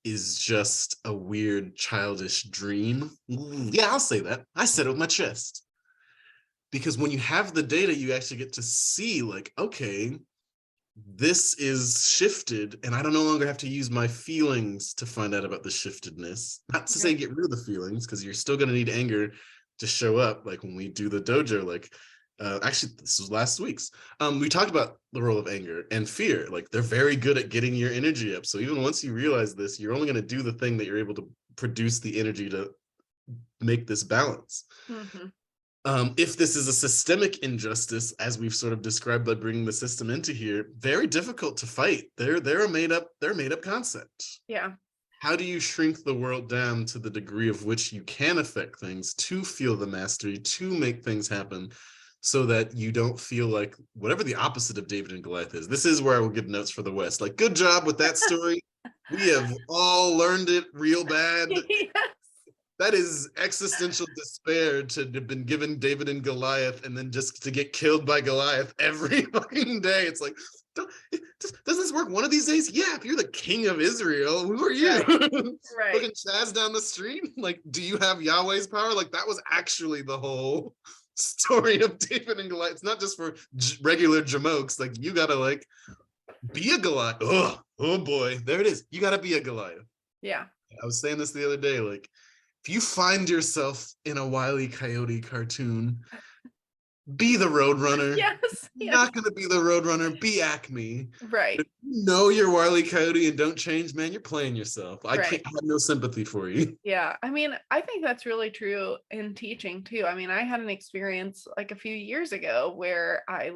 is just a weird childish dream. Yeah, I'll say that. I said it with my chest. Because when you have the data, you actually get to see, like, okay, this is shifted, and I don't no longer have to use my feelings to find out about the shiftedness. Not to say Right. get rid of the feelings, because you're still going to need anger to show up. Like when we do the dojo, like actually this was last week's. We talked about the role of anger and fear. Like they're very good at getting your energy up. So even once you realize this, you're only going to do the thing that you're able to produce the energy to make this balance. Hmm. If this is a systemic injustice, as we've sort of described by bringing the system into here, very difficult to fight. They're a made up concept. Yeah. How do you shrink the world down to the degree of which you can affect things, to feel the mastery, to make things happen, so that you don't feel like whatever the opposite of David and Goliath is? This is where I will give notes for the West. Like, good job with that story. We have all learned it real bad. Yes. That is existential despair to have been given David and Goliath and then just to get killed by Goliath every fucking day. It's like, does this work one of these days? Yeah, if you're the king of Israel, who are you? Right. Right. Fucking Chaz down the street? Like, do you have Yahweh's power? Like, that was actually the whole story of David and Goliath. It's not just for regular jamokes. Like, you gotta like be a Goliath. Oh boy, there it is. You gotta be a Goliath. Yeah. I was saying this the other day, like, if you find yourself in a Wile E. Coyote cartoon, be the Roadrunner. Yes. You're Yes. not going to be the Roadrunner, be Acme. Right. If you know you're Wile E. Coyote and don't change, man, you're playing yourself. I Right. have no sympathy for you. Yeah. I mean, I think that's really true in teaching too. I mean, I had an experience like a few years ago where I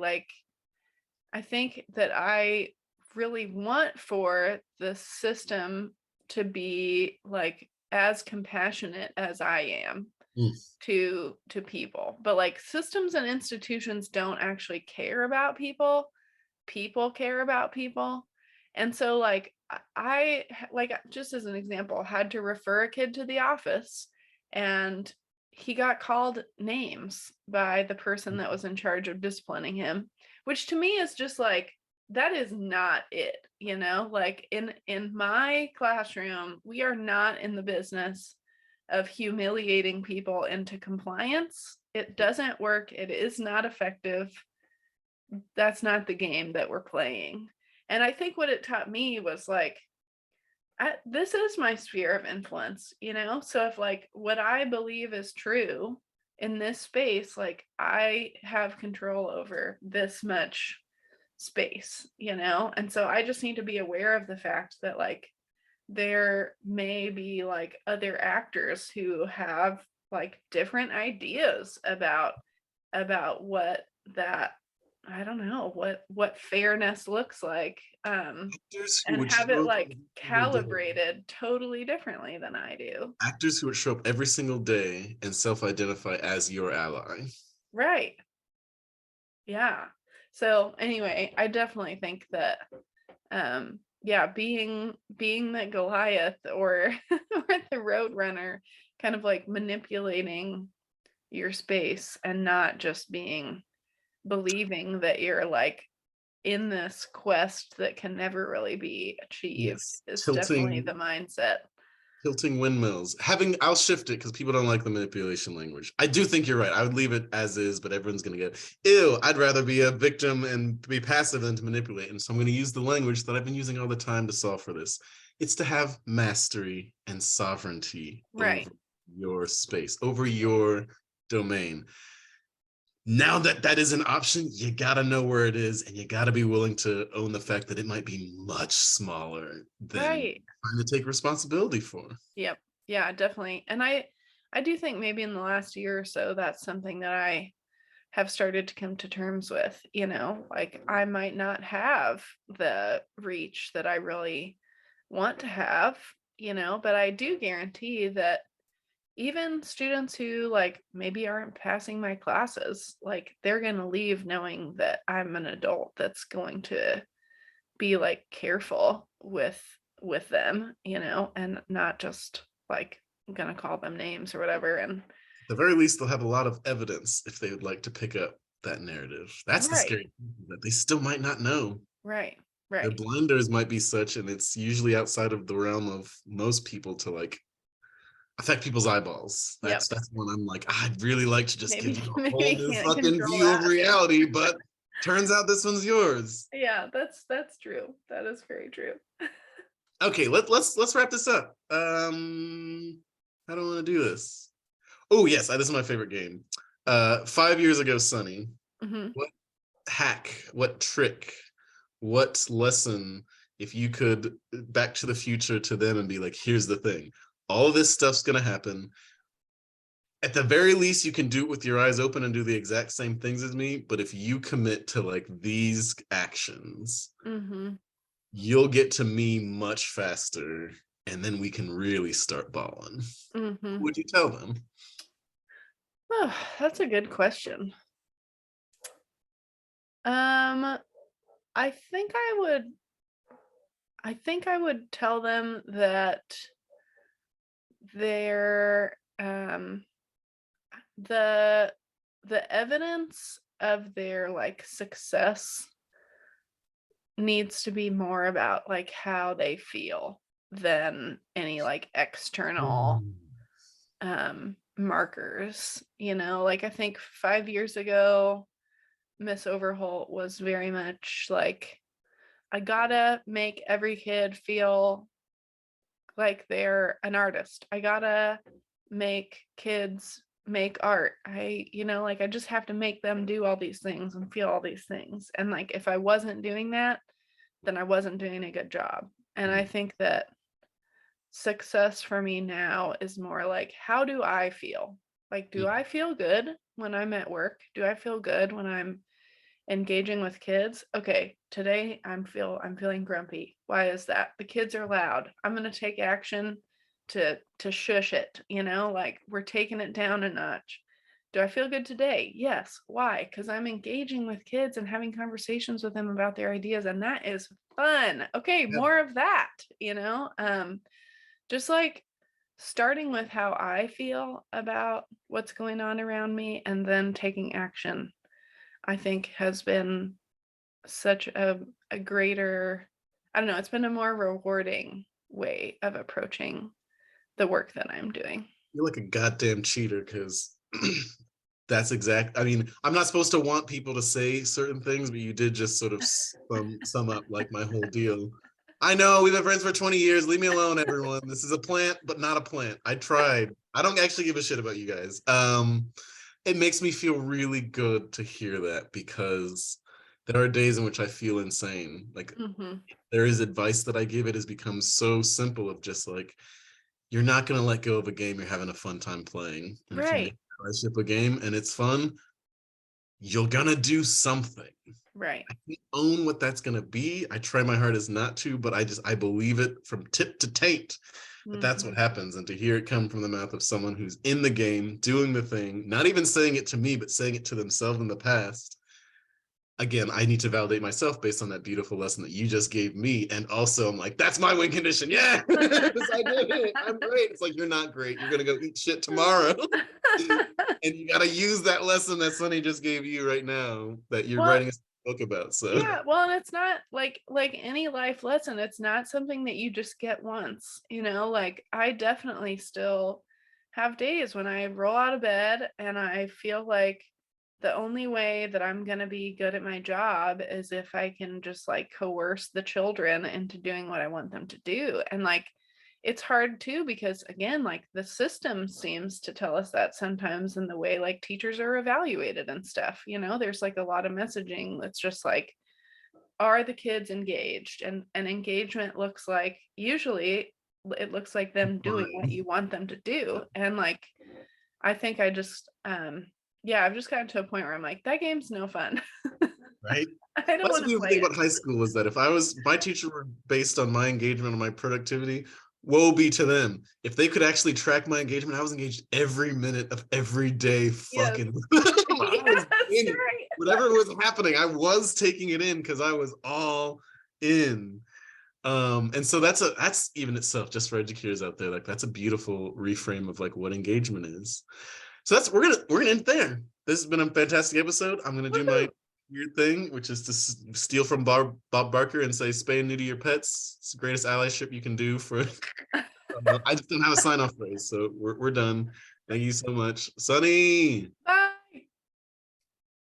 think that I really want for the system to be like as compassionate as I am Mm. to people. But like systems and institutions don't actually care about people. People care about people. And so like like just as an example, had to refer a kid to the office, and he got called names by the person that was in charge of disciplining him, which to me is just like, that is not it, you know? Like in my classroom, we are not in the business of humiliating people into compliance. It doesn't work. It is not effective. That's not the game that we're playing. And I think what it taught me was like, this is my sphere of influence, you know? So if like what I believe is true in this space, like I have control over this much space, you know? And so I just need to be aware of the fact that like there may be like other actors who have like different ideas about what that, I don't know, what fairness looks like, Actors who and would have it show up like every single day. calibrated totally differently than I do. Actors who would show up every single day and self-identify as your ally. Right. Yeah. So anyway, I definitely think that yeah, being the Goliath or or the Roadrunner, kind of like manipulating your space and not just believing that you're like in this quest that can never really be achieved, Yes, is definitely tilting the mindset. windmills. I'll shift it because people don't like the manipulation language. I do think you're right. I would leave it as is, but everyone's gonna get, ew, I'd rather be a victim and be passive than to manipulate. And so I'm gonna use the language that I've been using all the time to solve for this. It's to have mastery and sovereignty Right. over your space, over your domain. Now that that is an option, you gotta know where it is, and you gotta be willing to own the fact that it might be much smaller than Right. trying to take responsibility for. Yep. Yeah, definitely. And I do think maybe in the last year or so that's something that I have started to come to terms with, you know, like I might not have the reach that I really want to have, you know, but I do guarantee that even students who like maybe aren't passing my classes, like they're going to leave knowing that I'm an adult that's going to be like careful with them, you know, and not just like gonna call them names or whatever. And At the very least, they'll have a lot of evidence if they would like to pick up that narrative. That's the right, scary thing, that they still might not know. right, Their right. blinders might be such, and it's usually outside of the realm of most people to like affect people's eyeballs. Yep. That's when I'm like, I'd really like to just give Maybe you a whole maybe new can't fucking control view of that. reality, but Turns out this one's yours. Yeah, that's true. That is very true. Okay, let's wrap this up. How do I want to do this? Oh yes, this is my favorite game. 5 years ago, Sunny. Mhm. What hack? What trick? What lesson? If you could Back to the Future to them and be like, here's the thing. All of this stuff's gonna happen. At the very least, you can do it with your eyes open and do the exact same things as me. But if you commit to like these actions, Mhm. you'll get to me much faster, and then we can really start balling. Mhm. Would you tell them? Oh, that's a good question. Um, I think I would tell them that their the the evidence of their like success needs to be more about like how they feel than any like external markers, like I think 5 years ago Miss Overholt was very much like, I gotta make every kid feel like they're an artist. I gotta make kids make art. Like I just have to make them do all these things and feel all these things. And like if I wasn't doing that, then I wasn't doing a good job. And I think that success for me now is more like, how do I feel? Like, do I feel good when I'm at work? Do I feel good when I'm engaging with kids? Okay, today I'm feeling grumpy. Why is that? The kids are loud. I'm going to take action to shush it, like we're taking it down a notch. Do I feel good today? Yes. Why? Because I'm engaging with kids and having conversations with them about their ideas, and that is fun. Okay, Yeah. more of that, just like starting with how I feel about what's going on around me and then taking action, I think has been such a greater, I don't know, it's been a more rewarding way of approaching the work that I'm doing. You're like a goddamn cheater, because that's exact. I mean, I'm not supposed to want people to say certain things, but you did just sort of sum up like my whole deal. I know we've been friends for 20 years. Leave me alone, everyone. This is a plant, but not a plant. I tried. I don't actually give a shit about you guys. It makes me feel really good to hear that, because there are days in which I feel insane. Like, Mhm. there is advice that I give. It has become so simple of just like, you're not going to let go of a game you're having a fun time playing. And if you make Right. a game and it's fun, you're going to do something. Right. I can't own what that's going to be. I try my hardest not to, but I believe it from tip to taint that that's what Mhm. happens. And to hear it come from the mouth of someone who's in the game, doing the thing, not even saying it to me, but saying it to themselves in the past. Again, I need to validate myself based on that beautiful lesson that you just gave me. And also, I'm like, that's my win condition. Yeah, I did it. I'm great. It's like, you're not great. You're going to go eat shit tomorrow. And you got to use that lesson that Sunny just gave you right now that you're Well, writing a book about. So, yeah, well, and it's not like any life lesson. It's not something that you just get once, like I definitely still have days when I roll out of bed and I feel like the only way that I'm going to be good at my job is if I can just like coerce the children into doing what I want them to do. And like it's hard too because again, like the system seems to tell us that sometimes in the way like teachers are evaluated and stuff, there's like a lot of messaging that's just like, are the kids engaged? And engagement looks like, usually it looks like them doing what fine. you want them to do. And like I think I just yeah, I've just gotten to a point where I'm like, that game's no fun. Right? I don't That's want the to beautiful play thing it. about high school, is that if my teacher were based on my engagement and my productivity, woe be to them. If they could actually track my engagement, I was engaged every minute of every day. Yes. Fucking, I was Yes, in it. right. Whatever was happening, I was taking it in because I was all in. And so that's even itself, just for educators out there, like that's a beautiful reframe of like what engagement is. So that's we're gonna end there. This has been a fantastic episode. I'm gonna do my Woohoo. weird thing, which is to steal from Bob Barker and say spay and neuter your pets. It's the greatest allyship you can do for. I just don't have a sign off phrase, so we're done. Thank you so much, Sunny.